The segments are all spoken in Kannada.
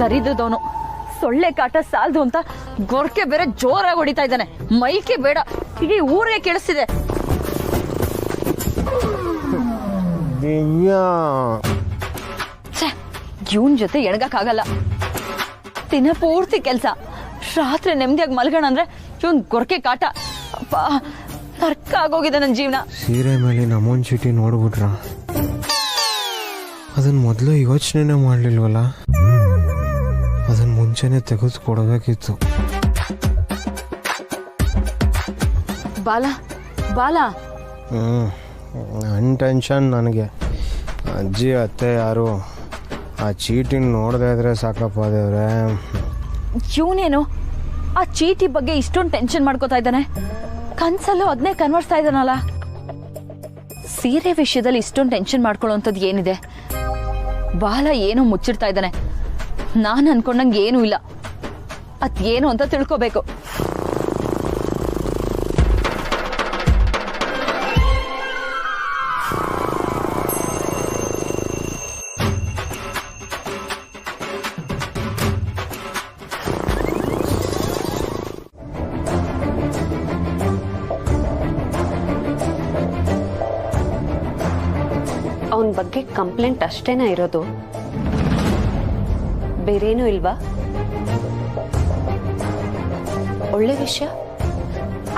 ತರಿದವನು ಸೊಳ್ಳೆ ಕಾಟ ಸಾಲದು ಅಂತ ಗೊರಕೆ ಬೇರೆ ಜೋರಾಗಿ ಹೊಡಿತಾ ಇದ್ದಾನೆ. ಮೈಕೆ ಬೇಡ, ಇಡೀ ಊರಿಗೆ ಕೇಳಿಸ್ತಿದೆ. ಇವನ್ ಜೊತೆ ಎಣಗಕ್ಕಾಗಲ್ಲ. ದಿನ ಪೂರ್ತಿ ಕೆಲ್ಸ, ರಾತ್ರಿ ನೆಮ್ಮದಿಯಾಗಿ ಮಲ್ಗೋಣ ಅಂದ್ರೆ ಇವನ್ ಗೊರಕೆ ಕಾಟ. ನರ್ಕ ಆಗೋಗಿದೆ ನನ್ನ ಜೀವನ. ಸೀರೆ ಮೇಲೆ ನಮೂನ್ ಚೀಟಿ ನೋಡ್ಬಿಟ್ರ, ಅದನ್ನ ಮೊದಲು ಯೋಚನೆ ಮಾಡ್ಲಿಲ್ವಲ್ಲ, ಅದನ್ನ ಮುಂಚೆನೆ ತೆಗೆದು ಕೊಡಬೇಕಿತ್ತು. ಬಾಲ ಬಾಲ ನನ್ನ ಟೆನ್ಷನ್ ನನಗೆ. ಅಜ್ಜಿ ಅತ್ತೆ ಯಾರು ಆ ಚೀಟಿನ ನೋಡದೇ ಇದ್ರೆ ಸಾಕಪ್ಪ ದೇವ್ರೆ. ಇವನೇನು ಆ ಚೀಟಿ ಬಗ್ಗೆ ಇಷ್ಟೊಂದು ಟೆನ್ಷನ್ ಮಾಡ್ಕೋತಾ ಇದ್ದಾನೆ? ಕನ್ಸಲ್ಲೂ ಅದನ್ನೇ ಕನ್ವರ್ಸ್ತಾ ಇದ್ದಾನಲ್ಲ. ಸೀರೆ ವಿಷಯದಲ್ಲಿ ಇಷ್ಟೊಂದು ಟೆನ್ಷನ್ ಮಾಡ್ಕೊಳ್ಳೋಂಥದ್ದು ಏನಿದೆ? ಬಾಲ ಏನೋ ಮುಚ್ಚಿಡ್ತಾ ಇದ್ದಾನೆ. ನಾನು ಅನ್ಕೊಂಡಂಗೆ ಏನೂ ಇಲ್ಲ. ಅದೇನು ಅಂತ ತಿಳ್ಕೋಬೇಕು. ಅವನ ಬಗ್ಗೆ ಕಂಪ್ಲೇಂಟ್ ಅಷ್ಟೇನಾ ಇರೋದು? ಬೇರೇನೂ ಇಲ್ವಾ? ಒಳ್ಳೆ ವಿಷಯ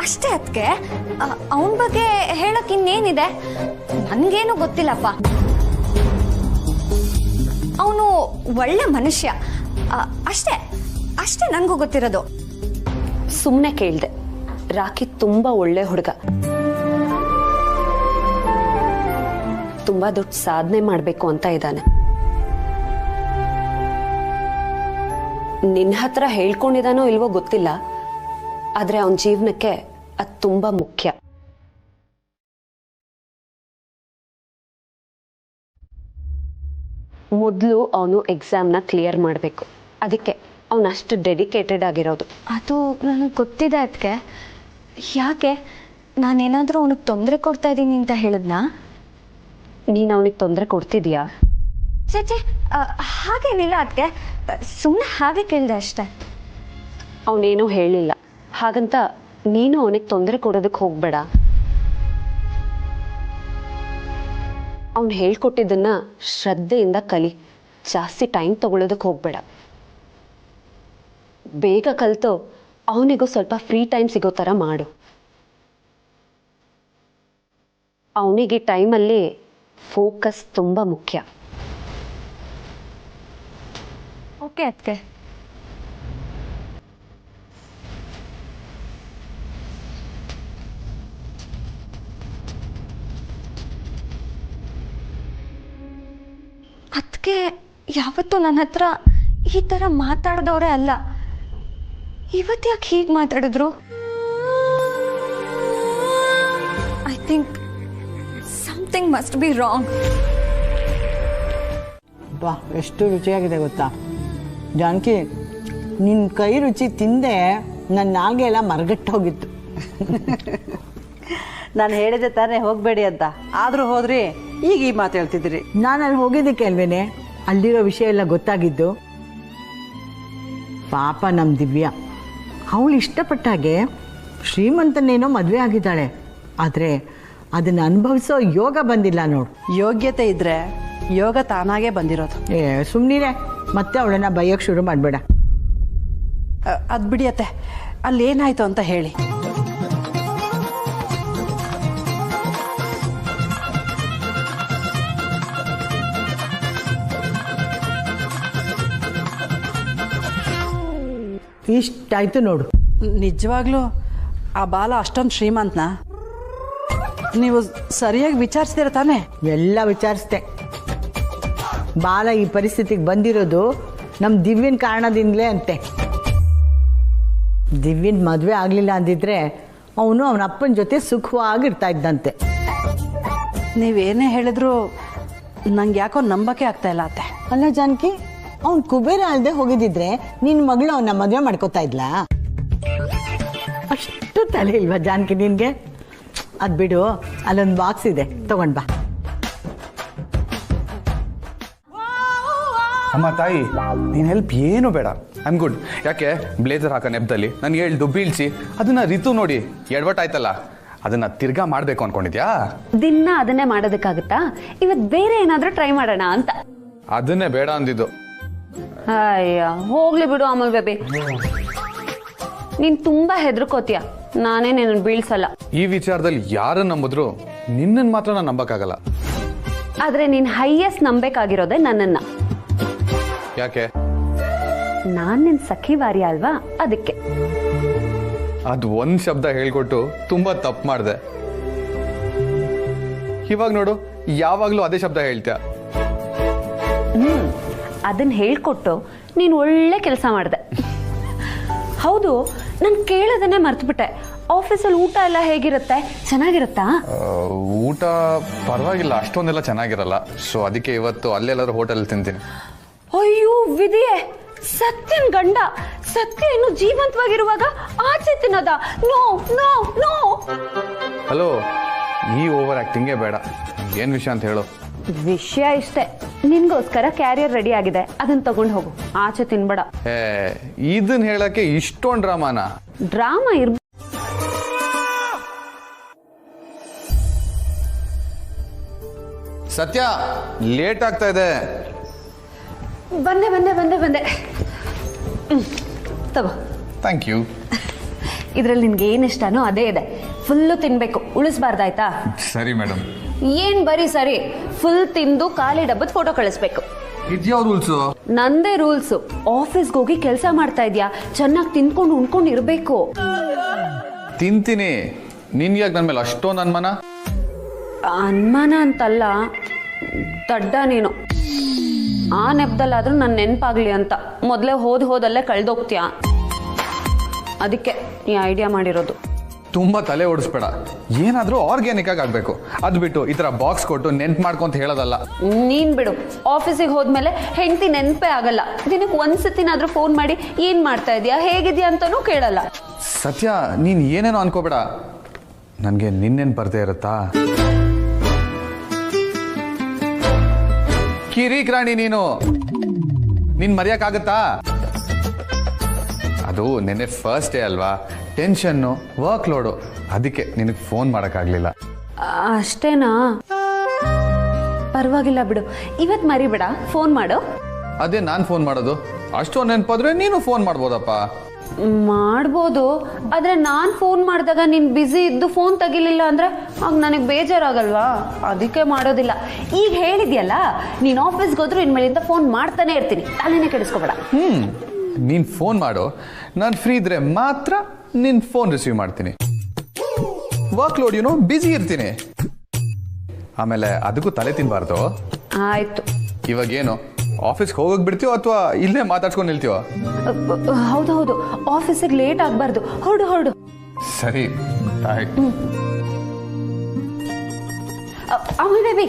ಅಷ್ಟೇ. ಅದಕ್ಕೆ ಅವನ ಬಗ್ಗೆ ಹೇಳಕ್ ಇನ್ನೇನಿದೆ? ನನ್ಗೇನು ಗೊತ್ತಿಲ್ಲಪ್ಪ. ಅವನು ಒಳ್ಳೆ ಮನುಷ್ಯ ಅಷ್ಟೇ ಅಷ್ಟೇ ನನಗೂ ಗೊತ್ತಿರೋದು. ಸುಮ್ಮನೆ ಕೇಳ್ದೆ. ರಾಕಿ ತುಂಬಾ ಒಳ್ಳೆ ಹುಡುಗ, ತುಂಬಾ ದೊಡ್ಡ ಸಾಧನೆ ಮಾಡ್ಬೇಕು ಅಂತ ಇದ್ದಾನೆ. ನಿನ್ನ ಹತ್ರ ಹೇಳ್ಕೊಂಡಿದಾನೋ ಇಲ್ವೋ ಗೊತ್ತಿಲ್ಲ, ಆದ್ರೆ ಅವನ ಜೀವನಕ್ಕೆ ಅದು ತುಂಬಾ ಮುಖ್ಯ. ಮೊದಲು ಅವನು ಎಕ್ಸಾಮ್ನ ಕ್ಲಿಯರ್ ಮಾಡಬೇಕು. ಅದಕ್ಕೆ ಅವನಷ್ಟು ಡೆಡಿಕೇಟೆಡ್ ಆಗಿರೋದು. ಅದು ನನಗೆ ಗೊತ್ತಿದೆ. ಅದಕ್ಕೆ ಯಾಕೆ ನಾನೇನಾದರೂ ಅವನಿಗೆ ತೊಂದರೆ ಕೊಡ್ತಾ ಇದ್ದೀನಿ ಅಂತ ಹೇಳಿದ್ನಾ? ನೀನು ಅವನಿಗೆ ತೊಂದರೆ ಕೊಡ್ತಿದ್ಯಾ? ಚೇಚೆ, ಹಾಗೇನಿಲ್ಲ. ಅದಕ್ಕೆ ಸುಮ್ಮನೆ ಹಾಗೆ ಕೇಳಿದೆ ಅಷ್ಟೆ. ಅವನೇನೂ ಹೇಳಿಲ್ಲ, ಹಾಗಂತ ನೀನು ಅವನಿಗೆ ತೊಂದರೆ ಕೊಡೋದಕ್ಕೆ ಹೋಗ್ಬೇಡ. ಅವನು ಹೇಳ್ಕೊಟ್ಟಿದ್ದನ್ನ ಶ್ರದ್ಧೆಯಿಂದ ಕಲಿ. ಜಾಸ್ತಿ ಟೈಮ್ ತಗೊಳ್ಳೋದಕ್ಕೆ ಹೋಗ್ಬೇಡ. ಬೇಗ ಕಲಿತು ಅವನಿಗೂ ಸ್ವಲ್ಪ ಫ್ರೀ ಟೈಮ್ ಸಿಗೋ ಥರ ಮಾಡು. ಅವನಿಗೆ ಟೈಮಲ್ಲಿ ಫೋಕಸ್ ತುಂಬ ಮುಖ್ಯ. ಓಕೆ ಅದಕ್ಕೆ. ಅದಕ್ಕೆ ಯಾವತ್ತೂ ನನ್ನ ಹತ್ರ ಈ ಥರ ಮಾತಾಡಿದವರೇ ಅಲ್ಲ. ಇವತ್ತು ಯಾಕೆ ಹೀಗೆ ಮಾತಾಡಿದ್ರು? I think something must be wrong. ಬಾ, ಎಷ್ಟು ರುಚಿಯಾಗಿದೆ ಗೊತ್ತಾ ಜಾನಕಿ. ನಿನ್ನ ಕೈ ರುಚಿ ತಿಂದೆ ನನ್ನ ನಾಲ್ಗೆ ಎಲ್ಲ ಮರಗಟ್ಟೋಗಿತ್ತು. ನಾನು ಹೇಳಿದೆ ತಾನೇ ಹೋಗಬೇಡಿ ಅಂತ, ಆದರೂ ಹೋದ್ರಿ. ಈಗ ಈ ಮಾತು ಹೇಳ್ತಿದ್ದೀರಿ. ನಾನು ಅಲ್ಲಿ ಹೋಗಿದ್ದಕ್ಕೆ ಅಲ್ವೇನೆ ಅಲ್ಲಿರೋ ವಿಷಯ ಎಲ್ಲ ಗೊತ್ತಾಗಿದ್ದು. ಪಾಪ ನಮ್ಮ ದಿವ್ಯಾ, ಅವಳು ಇಷ್ಟಪಟ್ಟಾಗೆ ಶ್ರೀಮಂತನೇನೋ ಮದುವೆ ಆಗಿದ್ದಾಳೆ. ಆದರೆ ಅದನ್ನು ಅನುಭವಿಸೋ ಯೋಗ ಬಂದಿಲ್ಲ ನೋಡು. ಯೋಗ್ಯತೆ ಇದ್ರೆ ಯೋಗ ತಾನಾಗೇ ಬಂದಿರೋದು. ಸುಮ್ಮನಿರೇ, ಮತ್ತೆ ಅವಳನ್ನ ಬೈಯೋಕ್ಕೆ ಶುರು ಮಾಡಬೇಡ. ಅದು ಬಿಡಿಯತ್ತೆ, ಅಲ್ಲೇನಾಯ್ತು ಅಂತ ಹೇಳಿ. ಇಷ್ಟಾಯ್ತು ನೋಡು. ನಿಜವಾಗ್ಲೂ ಆ ಬಾಲ ಅಷ್ಟೊಂದು ಶ್ರೀಮಂತನ? ನೀವು ಸರಿಯಾಗಿ ವಿಚಾರಿಸ್ತೀರ ತಾನೆ? ಎಲ್ಲ ವಿಚಾರಿಸ್ದೆ. ಬಾಲ ಈ ಪರಿಸ್ಥಿತಿಗೆ ಬಂದಿರೋದು ನಮ್ಮ ದಿವ್ಯನ ಕಾರಣದಿಂದಲೇ ಅಂತೆ. ದಿವ್ಯನ ಮದುವೆ ಆಗಲಿಲ್ಲ ಅಂದಿದ್ರೆ ಅವನು ಅವನ ಅಪ್ಪನ ಜೊತೆ ಸುಖವಾಗಿರ್ತಾ ಇದ್ದಂತೆ. ನೀವೇನೇ ಹೇಳಿದ್ರು ನಂಗೆ ಯಾಕೋ ನಂಬಕ್ಕೆ ಆಗ್ತಾ ಇಲ್ಲ ಅತ್ತೆ. ಅಲ್ಲ ಜಾನಕಿ, ಅವ್ನು ಕುಬೇರ ಅಲ್ಲದೆ ಹೋಗಿದ್ದಿದ್ರೆ ನಿನ್ನ ಮಗಳು ಅವನ್ನ ಮದುವೆ ಮಾಡ್ಕೋತಾ ಇದ್ಲಾ? ಅಷ್ಟು ತಲೆ ಇಲ್ವಾ ಜಾನಕಿ ನಿನಗೆ? ಅದು ಬಿಡು, ಅಲ್ಲೊಂದು ಬಾಕ್ಸ್ ಇದೆ, ತಗೊಂಡ್ ಬಾ. ಅಮ್ಮ ತಾಯಿ, ನೀನು ಹೆಲ್ಪ್ ಏನು ಬೇಡ, ಐ ಆಮ್ ಗುಡ್. ಯಾಕೆ ಬ್ಲೇಸರ್ ಹಾಕೋ ನೆಪದಲ್ಲಿ ನನಗೆ ಹೇಳ್ದು ಬೀಳ್ಸಿ ಅದನ್ನ ರಿತು ನೋಡಿ ಎಡವಟ್ಟಾಯ್ತಲ್ಲ, ಅದನ್ನ ತಿರ್ಗಾ ಮಾಡಬೇಕು ಅನ್ಕೊಂಡಿದ್ಯಾ? ದಿನ ಅದನ್ನೇ ಮಾಡೋದಕ್ಕಾಗುತ್ತಾ? ಇವತ್ತು ಬೇರೆ ಏನಾದರೂ ಟ್ರೈ ಮಾಡೋಣ ಅಂತ. ಅದನ್ನೇ ಬೇಡ ಅಂದಿದ್ದು. ಅಯ್ಯ ಹೋಗ್ಲಿ ಬಿಡು ಅಮಲ್ ಬೇಬಿ, ನೀನ್ ತುಂಬಾ ಹೆದರ್ಕೋತೀಯ, ನಾನೇ ನಿನ್ನ ಬೀಳ್ಸಲ್ಲ. ಈ ವಿಚಾರದಲ್ಲಿ ಯಾರನ್ನ ನಂಬಿದ್ರು ನಿನ್ನನ್ನು ಮಾತ್ರ ನಾನು ನಂಬಕ್ಕಾಗಲ್ಲ. ಆದ್ರೆ ನೀನ್ ಹೈಯೆಸ್ಟ್ ನಂಬೇಕಾಗಿರೋದೆ ನನ್ನನ್ನ. ಯಾಕೆ? ನಾನ್ ನಿನ್ ಸಖಿವಾರಿ ಅಲ್ವಾ, ಅದಕ್ಕೆ. ಅದು ಒಂದ್ ಶಬ್ದ ಹೇಳ್ಕೊಟ್ಟು ತುಂಬಾ ತಪ್ಪು ಮಾಡಿದೆ. ಇವಾಗ ನೋಡು, ಯಾವಾಗ್ಲೂ ಅದೇ ಶಬ್ದ ಹೇಳ್ತೀಯ. ಅದನ್ನ ಹೇಳ್ಕೊಟ್ಟು ನೀನು ಒಳ್ಳೆ ಕೆಲಸ ಮಾಡಿದೆ. ಹೌದು, ನಾನು ಕೇಳೋದನ್ನೇ ಮರ್ತ್ಬಿಟ್ಟೆ. ಆಫೀಸಲ್ಲಿ ಊಟ ಎಲ್ಲ ಹೇಗಿರುತ್ತೆ? ಚೆನ್ನಾಗಿರುತ್ತಾ? ಊಟ ಪರವಾಗಿಲ್ಲ, ಅಷ್ಟೊಂದೆಲ್ಲ ಚೆನ್ನಾಗಿರಲ್ಲ. ಸೊ ಅದಕ್ಕೆ ಇವತ್ತು ಅಲ್ಲೆಲ್ಲಾದ್ರೂ ಹೋಟೆಲ್ ತಿಂತೀನಿ. ಅಯ್ಯೋ ವಿಧಿಯೇ, ಸತ್ಯನ್ ಗಂಡ ಸತ್ಯ ಇನ್ನು ಜೀವಂತವಾಗಿರುವಾಗ ಆಚೆ ತಿನ್ನೋದ? No no no. ಹಲೋ, ಈ ಓವರ್ ಆಕ್ಟಿಂಗೇ ಬೇಡ. ಏನ್ ವಿಷಯ ಅಂತ ಹೇಳು. ವಿಷಯ ಇಷ್ಟೇ, ನಿನ್ಗೋಸ್ಕರ ಕ್ಯಾರಿಯರ್ ರೆಡಿ ಆಗಿದೆ, ಅದನ್ನ ತಗೊಂಡು ಹೋಗು, ಆಚೆ ತಿನ್ಬೇಡ. ಇದನ್ ಹೇಳಕ್ಕೆ ಇಷ್ಟೊಂದು ಡ್ರಾಮಾನ? ಡ್ರಾಮಾ ಸತ್ಯ, ಲೇಟ್ ಆಗ್ತಾ ಇದೆ. ಬಂದೆ ಬಂದೆ ಬಂದೆ ಬಂದೆ. ತಗೋ. Thank you. ಇದ್ರಲ್ಲಿ ನಿನ್ಗೆ ಏನ್ ಇಷ್ಟನೋ ಅದೇ ಇದೆ, ಫುಲ್ಲು ತಿನ್ಬೇಕು, ಉಳಿಸ್ಬಾರ್ದಾಯ್ತಾ? ಸರಿ ಮೇಡಮ್. ಏನ್ ಬರೀ ಸರಿ, ಫುಲ್ ತಿಂದು ಖಾಲಿ ಡಬ್ಬದ ಫೋಟೋ ಕಳಿಸ್ಬೇಕು. ಇದ್ಯಾವ ರೂಲ್ಸು? ನಂದೇ ರೂಲ್ಸು. ಆಫೀಸ್ಗೆ ಹೋಗಿ ಕೆಲಸ ಮಾಡ್ತಾ ಇದ್ಯಾ, ಚೆನ್ನಾಗಿ ತಿನ್ಕೊಂಡು ಉಣ್ಕೊಂಡು ಇರ್ಬೇಕು. ತಿಂತೀನಿ. ನಿನ್ಯಾಗ ನನ್ ಮೇಲೆ ಅಷ್ಟೊಂದು ಅನುಮಾನ? ಅನುಮಾನ ಅಂತಲ್ಲ, ದಡ್ಡ ನೀನು. ಆ ನೆಪದಲ್ಲಾದ್ರೂ ನನ್ನ ನೆನಪಾಗ್ಲಿ ಅಂತ ಮೊದಲೇ ಹೋದಲ್ಲೇ ಕಳ್ದೋಗ್ತೀಯ, ಅದಕ್ಕೆ ಈ ಐಡಿಯಾ ಮಾಡಿರೋದು. ತುಂಬಾ ತಲೆ ಓಡಿಸ್ಬೇಡ, ಏನಾದ್ರೂ ಆರ್ಗ್ಯಾನಿಕ್ ಆಗಿ ಆಗ್ಬೇಕು. ಅದು ಬಿಟ್ಟು ಈ ತರ ಬಾಕ್ಸ್ ಕೊಟ್ಟು ನೆನ್ಪು ಮಾಡ್ಕೊಂತ ಹೇಳೋದಲ್ಲ. ನೀನ್ ಬಿಡು, ಆಫೀಸಿಗೆ ಹೋದ್ಮೇಲೆ ಹೆಂಡತಿ ನೆನಪೇ ಆಗಲ್ಲ. ದಿನಕ್ಕೆ ಒಂದ್ಸತಿನಾದ್ರೂ ಫೋನ್ ಮಾಡಿ ಏನ್ ಮಾಡ್ತಾ ಇದೀಯಾ, ಹೇಗಿದ್ಯಾ ಅಂತಾನೂ ಕೇಳಲ್ಲ. ಸತ್ಯ, ನೀನ್ ಏನೇನೋ ಅನ್ಕೋಬೇಡ, ನನ್ಗೆ ನಿನ್ನೇನ್ ಬರ್ದೇ ಇರುತ್ತಾ? ಕಿರಿಕ್ ರಾಣಿ ನೀನು, ನಿನ್ ಮರೆಯಕ್ಕಾಗತ್ತಾ? ಅದು ನೆನ್ನೆ ಫಸ್ಟ್ ಡೇ ಅಲ್ವಾ, ಟೆನ್ಷನ್ನು, ವರ್ಕ್ ಲೋಡು, ಅದಕ್ಕೆ ನಿನಗೆ ಫೋನ್ ಮಾಡೋಕ್ಕಾಗಲಿಲ್ಲ. ಅಷ್ಟೇನಾ? ಪರವಾಗಿಲ್ಲ ಬಿಡು, ಇವತ್ತು ಮರಿಬೇಡ, ಫೋನ್ ಮಾಡು. ಅದೇ ನಾನು ಫೋನ್ ಮಾಡೋದು. ಅಷ್ಟೊಂದು ನೆನಪಾದ್ರೆ ನೀನು ಫೋನ್ ಮಾಡ್ಬೋದಪ್ಪ. ಮಾಡ್ಬೋದು, ಆದ್ರೆ ನಾನು ಫೋನ್ ಮಾಡಿದಾಗ ನೀನ್ ಬ್ಯುಸಿ ಇದ್ದು ಫೋನ್ ತೆಗಿಲಿಲ್ಲ ಅಂದ್ರೆ ಆಗ ನನಗೆ ಬೇಜಾರಾಗಲ್ವಾ, ಅದಕ್ಕೆ ಮಾಡೋದಿಲ್ಲ. ಈಗ ಹೇಳಿದ್ಯಲ್ಲ, ನೀನ್ ಆಫೀಸ್ಗೆ ಹೋದ್ರು ಇನ್ಮೇಲಿಂದ ಫೋನ್ ಮಾಡ್ತಾನೆ ಇರ್ತೀನಿ, ತಲೆನೇ ಕೆಡಿಸ್ಕೋಬೇಡ. ನೀನು ಫೋನ್ ಮಾಡು, ನಾನು ಫ್ರೀ ಇದ್ರೆ ಮಾತ್ರ ನಿನ್ನ ಫೋನ್ ರಿಸೀವ್ ಮಾಡ್ತೀನಿ. ವರ್ಕ್ ಲೋಡ್ ಬ್ಯುಸಿ ಇರ್ತೀನಿ. ಆಮೇಲೆ ಅದಕ್ಕೂ ತಲೆ ತಿನ್ಬಾರ್ದು. ಆಯ್ತು. ಇವಾಗೇನು ಆಫೀಸ್ಗೆ ಹೋಗಕ್ ಬಿಡ್ತೀವೋ ಅಥವಾ ಇಲ್ಲೇ ಮಾತಾಡ್ಸ್ಕೊಂಡು ನಿಲ್ತೀವೋ? ಹೌದು, ಆಫೀಸಿಗೆ ಲೇಟ್ ಆಗ್ಬಾರ್ದು, ಹೊರಡು. ಸರಿ, ಆಯ್ತು. ಅಮಲ್ ಬೇಬಿ,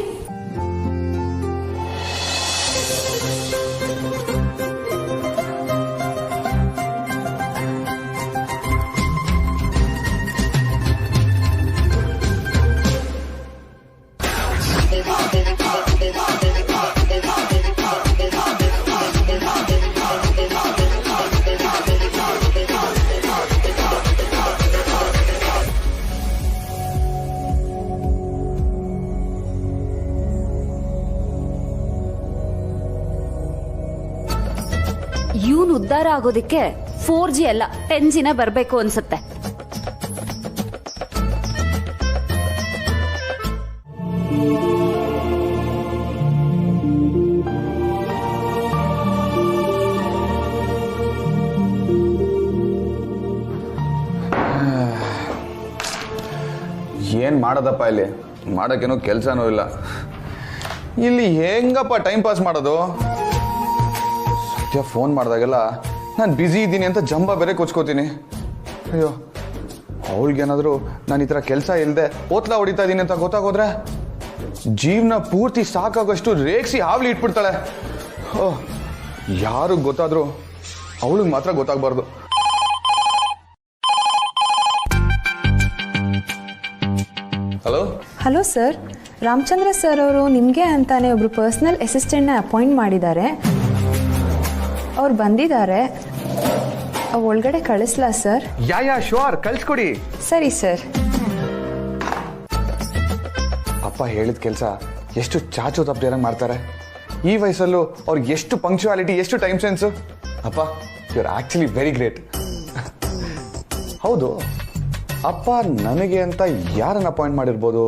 ಇವನು ಉದ್ಧಾರ ಆಗೋದಿಕ್ಕೆ 4G ಅಲ್ಲ 10Gನ ಬರಬೇಕು ಅನ್ಸುತ್ತೆ. ಏನು ಮಾಡೋದಪ್ಪ ಇಲ್ಲಿ, ಮಾಡೋಕ್ಕೇನೋ ಕೆಲಸನೂ ಇಲ್ಲ. ಇಲ್ಲಿ ಹೆಂಗಪ್ಪ ಟೈಮ್ ಪಾಸ್ ಮಾಡೋದು? ಸತ್ಯ ಫೋನ್ ಮಾಡಿದಾಗೆಲ್ಲ ನಾನು ಬ್ಯುಸಿ ಇದ್ದೀನಿ ಅಂತ ಜಂಬ ಬೇರೆ ಕೊಚ್ಕೋತೀನಿ. ಅಯ್ಯೋ, ಅವಳಿಗೇನಾದರೂ ನಾನು ಈ ಥರ ಕೆಲಸ ಇಲ್ಲದೆ ಓತ್ಲಾ ಹೊಡಿತಾ ಇದ್ದೀನಿ ಅಂತ ಗೊತ್ತಾಗೋದ್ರೆ ಜೀವನ ಪೂರ್ತಿ ಸಾಕಾಗೋಷ್ಟು ರೇಗಿಸಿ ಹಾವಳಿ ಇಟ್ಬಿಡ್ತಾಳೆ. ಓಹ್, ಯಾರು ಗೊತ್ತಾದರೂ ಅವಳಿಗೆ ಮಾತ್ರ ಗೊತ್ತಾಗಬಾರ್ದು. Hello. Hello sir, Ramachandra sir ಅವರು ನಿಮಗೆ ಅಂತಾನೆ ಒಬ್ರು ಪರ್ಸನಲ್ ಅಸಿಸ್ಟೆಂಟ್ನ ಅಪಾಯಿಂಟ್ ಮಾಡಿದ್ದಾರೆ. ಅವ್ರು ಬಂದಿದ್ದಾರೆ. ಒಳಗಡೆ ಕಳಿಸ್ಲಾ ಸರ್? Yeah sure, ಕಳ್ಸ್ಕೊಡಿ. ಸರಿ ಸರ್. ಅಪ್ಪ ಹೇಳಿದ ಕೆಲಸ ಎಷ್ಟು ಚಾಚು ತಪ್ಪದೇರಂಗೆ ಮಾಡ್ತಾರೆ. ಈ ವಯಸ್ಸಲ್ಲೂ ಅವ್ರಿಗೆ ಎಷ್ಟು ಪಂಕ್ಚುಯಾಲಿಟಿ, ಎಷ್ಟು ಟೈಮ್ ಸೆನ್ಸು. ಅಪ್ಪ, you are actually very great. ಹೌದು, ಅಪ್ಪ ನನಗೆ ಅಂತ ಯಾರನ್ನ ಅಪಾಯಿಂಟ್ ಮಾಡಿರ್ಬೋದು?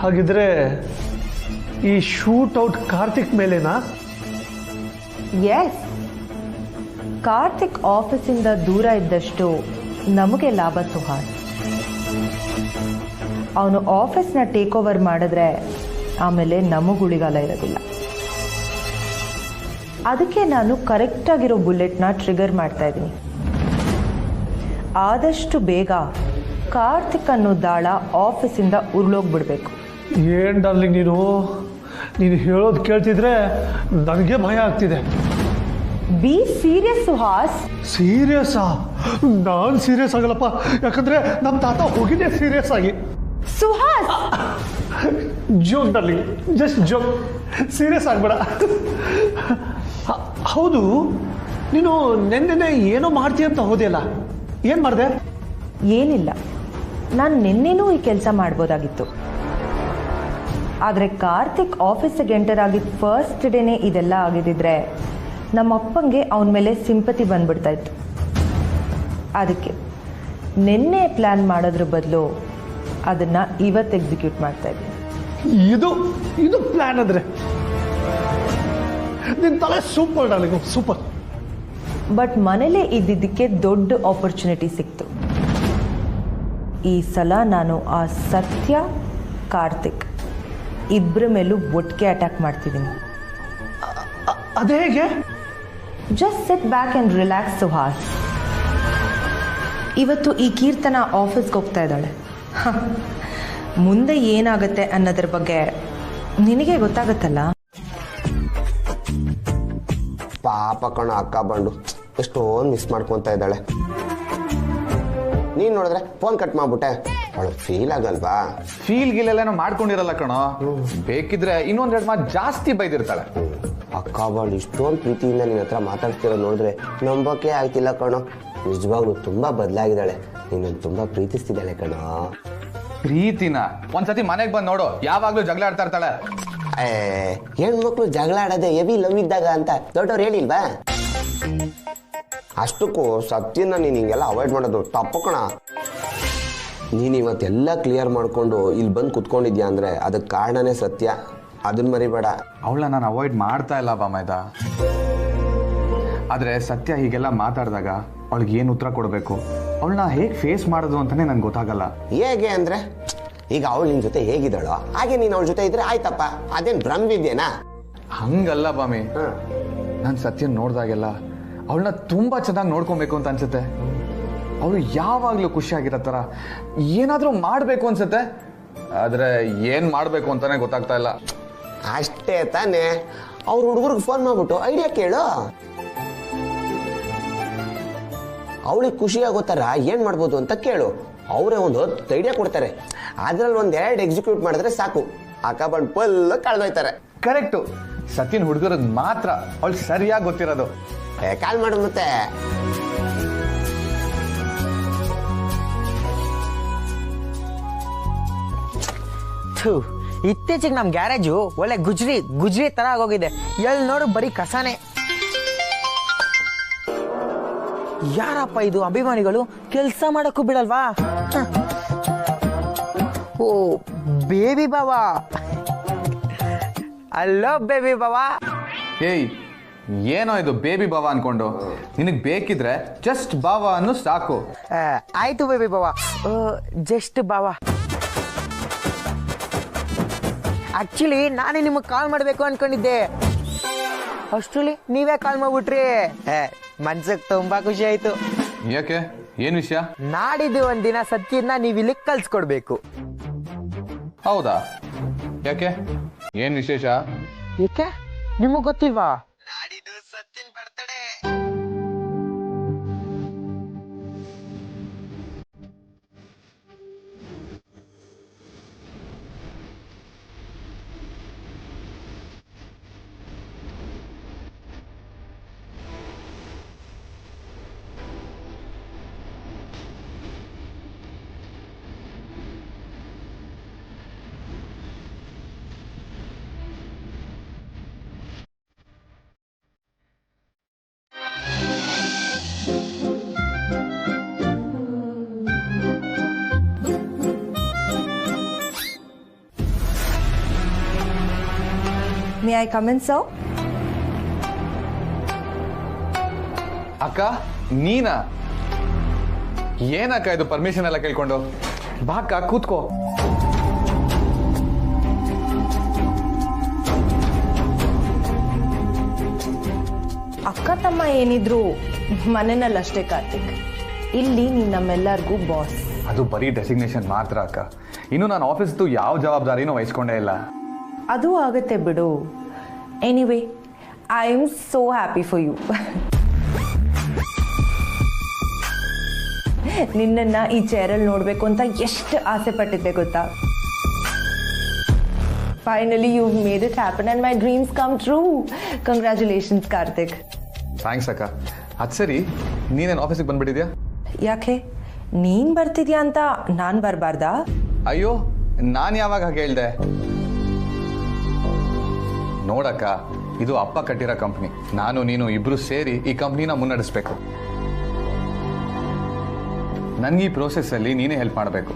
ಹಾಗಿದ್ರೆ ಈ ಶೂಟ್ ಔಟ್ ಕಾರ್ತಿಕ್ ಮೇಲೆನಾ? ಎಸ್, ಕಾರ್ತಿಕ್ ಆಫೀಸಿಂದ ದೂರ ಇದ್ದಷ್ಟು ನಮಗೆ ಲಾಭ ಸುಹಾಸ್. ಅವನು ಆಫೀಸ್ನ ಟೇಕ್ ಓವರ್ ಮಾಡಿದ್ರೆ ಆಮೇಲೆ ನಮಗುಳಿಗಾಲ ಇರೋದಿಲ್ಲ. ಅದಕ್ಕೆ ನಾನು ಕರೆಕ್ಟಾಗಿರೋ ಬುಲೆಟ್ನ ಟ್ರಿಗರ್ ಮಾಡ್ತಾ ಇದ್ದೀನಿ. ಆದಷ್ಟು ಬೇಗ ಕಾರ್ತಿಕ್ ಅನ್ನೋ ದಾಳ ಆಫೀಸಿಂದ ಉರುಳೋಗ್ಬಿಡ್ಬೇಕು. ಏನ್ ಡಾರ್ಲಿಂಗ್, ನೀನು ಹೇಳೋದು ಕೇಳ್ತಿದ್ರೆ ನನಗೆ ಭಯ ಆಗ್ತಿದೆ. Be serious Suhas. ಸೀರಿಯಸ್ಸಾ? ನಾನು ಸೀರಿಯಸ್ ಆಗಲ್ಲಪ್ಪ, ಯಾಕಂದ್ರೆ ನಮ್ಮ ತಾತ ಹೋಗಿದ್ದೆ ಸೀರಿಯಸ್ ಆಗಿ. Suhas, joke darling, just joke, serious ಆಗ್ಬೇಡ. ಹೌದು, ನೀನು ನೆನ್ನೆ ಏನೋ ಮಾಡ್ತೀಯ ಅಂತ ಹೋದೆಯಲ್ಲ, ಏನ್ ಮಾಡಿದೆ? ಏನಿಲ್ಲ, ನಾನು ನಿನ್ನೆನೂ ಈ ಕೆಲಸ ಮಾಡ್ಬೋದಾಗಿತ್ತು. ಆದರೆ ಕಾರ್ತಿಕ್ ಆಫೀಸಿಗೆ ಎಂಟರ್ ಆಗಿದ್ದ ಫಸ್ಟ್ ಡೇನೇ ಇದೆಲ್ಲ ಆಗಿದ್ದಿದ್ರೆ ನಮ್ಮಪ್ಪಂಗೆ ಅವನ ಮೇಲೆ ಸಿಂಪತಿ ಬಂದ್ಬಿಡ್ತಾ ಇತ್ತು. ಅದಕ್ಕೆ ನಿನ್ನೆ ಪ್ಲ್ಯಾನ್ ಮಾಡೋದ್ರ ಬದಲು ಅದನ್ನು ಇವತ್ತು ಎಕ್ಸಿಕ್ಯೂಟ್ ಮಾಡ್ತಾ ಇದ್ದೀನಿ. ಇದು ಪ್ಲ್ಯಾನ್ ಅಂದರೆ ನಿನ್ನ ತಲೆ ಸೂಪರ್ ಡಾರ್ಲಿಂಗ್, ಸೂಪರ್. ಬಟ್ ಮನೇಲೇ ಇದ್ದಿದ್ದಕ್ಕೆ ದೊಡ್ಡ ಆಪರ್ಚುನಿಟಿ ಸಿಕ್ತು. ಈ ಸಲ ನಾನು ಆ ಸತ್ಯ ಕಾರ್ತಿಕ್ ಇಬ್ಬರ ಮೇಲೂ ಒಟ್ಟಿಗೆ ಅಟ್ಯಾಕ್ ಮಾಡ್ತಿದ್ದೀನಿ. ಅದೇ ಹೇಗೆ? Just sit back and relax Suhas. ಇವತ್ತು ಈ ಕೀರ್ತನ ಆಫೀಸ್ಗೆ ಹೋಗ್ತಾ ಇದ್ದಾಳೆ. ಮುಂದೆ ಏನಾಗುತ್ತೆ ಅನ್ನೋದ್ರ ಬಗ್ಗೆ ನಿನಗೆ ಗೊತ್ತಾಗತ್ತಲ್ಲ. ಪಾಪ ಕಣ, ಅಕ್ಕ ಬಂಡು ಎಷ್ಟೊಂದು ಮಿಸ್ ಮಾಡ್ಕೊತಾ ಇದ್ದಾಳೆ. ನೀನು ನೋಡಿದ್ರೆ ಫೋನ್ ಕಟ್ ಮಾಡ್ಬಿಟ್ಟೆ, ಅವಳು ಫೀಲ್ ಆಗಲ್ವಾ? ಫೀಲ್ ಗಿಲ್ಲೆಲ್ಲ ಮಾಡ್ಕೊಂಡಿರಲ್ಲ ಕಣೋ. ಬೇಕಿದ್ರೆ ಇನ್ನೊಂದೆರಡು ಮಾತು ಜಾಸ್ತಿ ಬೈದಿರ್ತಾಳೆ. ಅಕ್ಕ ಬಂಡು ಇಷ್ಟೊಂದು ಪ್ರೀತಿಯಿಂದ ನಿನ್ನ ಹತ್ರ ಮಾತಾಡ್ತಿರೋದು ನೋಡಿದ್ರೆ ನಂಬಕ್ಕೆ ಆಗ್ತಿಲ್ಲ ಕಣೋ. ನಿಜವಾಗ್ಲೂ ತುಂಬಾ ಬದಲಾಗಿದ್ದಾಳೆ. ನೀನು ತುಂಬಾ ಪ್ರೀತಿಸ್ತಿದ್ದಾಳೆ ಕಣೋ. ಪ್ರೀತಿನ ಒಂದ್ಸತಿ ಮನೆಗೆ ಬಂದು ನೋಡು, ಯಾವಾಗ್ಲೂ ಜಗಳ ಆಡ್ತಾ ಇರ್ತಾಳೆ. ಹೆಣ್ಮಕ್ಳು ಜಗಳ ಆಡೋದೇ ಹೆವಿ ಲವ್ ಇದ್ದಾಗ ಅಂತ ದೊಡ್ಡವ್ರು ಹೇಳಿಲ್ವಾ? ಅಷ್ಟಕ್ಕೂ ಸತ್ಯನ ನೀನು ಹಿಂಗೆಲ್ಲ ಅವಾಯ್ಡ್ ಮಾಡೋದು ತಪ್ಪು ಕಣ. ನೀನು ಇವತ್ತೆಲ್ಲ ಕ್ಲಿಯರ್ ಮಾಡಿಕೊಂಡು ಇಲ್ಲಿ ಬಂದು ಕುತ್ಕೊಂಡಿದ್ಯಾ ಅಂದರೆ ಅದಕ್ಕೆ ಕಾರಣನೇ ಸತ್ಯ, ಅದನ್ನ ಮರಿಬೇಡ. ಅವಳನ್ನ ನಾನು ಅವಾಯ್ಡ್ ಮಾಡ್ತಾ ಇಲ್ಲ ಬಾಮೈದ. ಆದರೆ ಸತ್ಯ ಹೀಗೆಲ್ಲ ಮಾತಾಡಿದಾಗ ಅವಳಿಗೆ ಏನು ಉತ್ತರ ಕೊಡಬೇಕು, ಅವಳನ್ನ ಹೇಗೆ ಫೇಸ್ ಮಾಡೋದು ಅಂತಾನೆ ನಂಗೆ ಗೊತ್ತಾಗಲ್ಲ. ಹೇಗೆ ಅಂದರೆ ಈಗ ಅವಳು ನಿನ್ನ ಜೊತೆ ಹೇಗಿದ್ದಾಳೋ ಹಾಗೆ ನೀನು ಅವಳ ಜೊತೆ ಇದ್ರೆ ಆಯ್ತಪ್ಪ, ಅದೇನು ಭ್ರಮವಿದ್ಯೇನಾ? ಹಂಗಲ್ಲ ಬಾಮಿ. ನಾನು ಸತ್ಯನ ನೋಡಿದಾಗೆಲ್ಲ ಅವಳನ್ನ ತುಂಬ ಚೆನ್ನಾಗಿ ನೋಡ್ಕೊಬೇಕು ಅಂತ ಅನ್ಸುತ್ತೆ. ಅವಳು ಯಾವಾಗಲೂ ಖುಷಿಯಾಗಿರೋ ಥರ ಏನಾದರೂ ಮಾಡಬೇಕು ಅನ್ಸುತ್ತೆ. ಆದರೆ ಏನು ಮಾಡಬೇಕು ಅಂತಾನೆ ಗೊತ್ತಾಗ್ತಾ ಇಲ್ಲ. ಅಷ್ಟೇ ತಾನೇ, ಅವ್ರ ಹುಡುಗರಿಗೆ ಫೋನ್ ಮಾಡ್ಬಿಟ್ಟು ಐಡಿಯಾ ಕೇಳು. ಅವಳಿಗೆ ಖುಷಿಯಾಗೋ ಥರ ಏನು ಮಾಡ್ಬೋದು ಅಂತ ಕೇಳು. ಅವರೇ ಒಂದು 10 ಐಡಿಯಾ ಕೊಡ್ತಾರೆ. ಅದ್ರಲ್ಲಿ 1-2 ಎಕ್ಸಿಕ್ಯೂಟ್ ಮಾಡಿದ್ರೆ ಸಾಕು, ಅಕ್ಕ ಬಂದು ಫುಲ್ ಕಳೆದೋಯ್ತಾರೆ. ಕರೆಕ್ಟು. ಸತ್ಯನ ಹುಡುಗರಿಗೆ ಮಾತ್ರ ಅವಳು ಸರಿಯಾಗಿ ಗೊತ್ತಿರೋದು. ಕಾಲ್ ಮಾಡು ಮತ್ತೆ. ಇತ್ತೀಚೆಗೆ ನಮ್ಮ ಗ್ಯಾರೇಜು ಒಳ್ಳೆ ಗುಜ್ರಿ ತರ ಆಗೋಗಿದೆ. ಎಲ್ಲಿ ನೋಡು ಬರೀ ಕಸಾನೆ. ಯಾರಪ್ಪ ಇದು ಅಭಿಮಾನಿಗಳು, ಕೆಲಸ ಮಾಡಕ್ಕೂ ಬಿಡಲ್ವಾ? ಓ ಬೇಬಿ ಬಾವಾ, ಅಲ್ಲೋ ಬೇಬಿ ಬಾವಾ. ಏಯ್, ಏನೋ ಇದು ಬೇಬಿ ಬಾವ ಅನ್ಕೊಂಡು, ನಿನಗೆ ಬೇಕಿದ್ರೆ ಜಸ್ಟ್ ಬಾವ ಅನ್ನು ಸಾಕು. ಆಯ್ತು ಬೇಬಿ ಬಾವ, ಜಸ್ಟ್ ಬಾವ. ಆಕ್ಚುಲಿ ನಾನೇ ನಿಮಗೆ ಕಾಲ್ ಮಾಡಬೇಕು ಅನ್ಕೊಂಡಿದ್ದೆ, ಅಷ್ಟರಲ್ಲಿ ನೀವೇ ಕಾಲ್ ಮಾಡ್ಬಿಟ್ರಿ. ಮನ್ಸಕ್ಕೆ ತುಂಬಾ ಖುಷಿ ಆಯ್ತು. ಯಾಕೆ, ಏನ್ ವಿಷಯ? ನಾಡಿದ್ದು ಒಂದಿನ ಸತ್ಯನ ನೀವು ಇಲ್ಲಿ ಕಳ್ಸ್ಕೊಡ್ಬೇಕು. ಹೌದಾ? ಯಾಕೆ, ಏನ್ ವಿಶೇಷ? ಏಕೆ ನಿಮಗ್ ಗೊತ್ತಿಲ್ವಾ? May I come in, sir? ಅಕ್ಕ, ನೀನಾ? ಏನಕ್ಕ ಇದು ಪರ್ಮಿಷನ್ ಎಲ್ಲ ಕೇಳ್ಕೊಂಡು? ಬಾಕ್ಕ, ಕೂತ್ಕೋ. ಅಕ್ಕ ತಮ್ಮ ಏನಿದ್ರು ಮನೆಯಲ್ಲಷ್ಟೇ ಕಾರ್ತಿಕ್, ಇಲ್ಲಿ ನೀನ್ ನಮ್ಮೆಲ್ಲರಿಗೂ ಬಾಸ್. ಅದು ಬರೀ ಡೆಸಿಗ್ನೇಷನ್ ಮಾತ್ರ ಅಕ್ಕ. ಇನ್ನು ನಾನು ಆಫೀಸ್ದು ಯಾವ ಜವಾಬ್ದಾರಿನೂ ವಹಿಸ್ಕೊಂಡೇ ಇಲ್ಲ. ಅದು ಆಗುತ್ತೆ ಬಿಡು. Anyway, I am so happy for you. ನಿನ್ನನ್ನ ಈ ಚೇರಲ್ಲಿ ನೋಡ್ಬೇಕು ಅಂತ ಎಷ್ಟು ಆಸೆ ಪಟ್ಟಿದ್ದೆ ಗೊತ್ತಾ? Finally you made it happen and my dreams come true. Congratulations Karthik. Thanks ಅಕ್ಕ. ಅದು ಸರಿ, ನೀನೇನು ಆಫೀಸಿಗೆ ಬಂದ್ಬಿಟ್ಟಿದ್ಯಾ? ಯಾಕೆ, ನೀನ್ ಬರ್ತಿದ್ಯಾ ಅಂತ ನಾನ್ ಬರಬಾರ್ದಾ? ಅಯ್ಯೋ, ನಾನು ಯಾವಾಗ ಹೇಳ್ದೆ? ನೋಡಕ್ಕ, ಇದು ಅಪ್ಪ ಕಟ್ಟಿರೋ ಕಂಪ್ನಿ. ನಾನು ನೀನು ಇಬ್ರು ಸೇರಿ ಈ ಕಂಪ್ನಿನ ಮುನ್ನಡೆಸ್ಬೇಕು. ನನ್ಗೆ ಈ ಪ್ರೋಸೆಸ್ ಅಲ್ಲಿ ನೀನೇ ಹೆಲ್ಪ್ ಮಾಡಬೇಕು.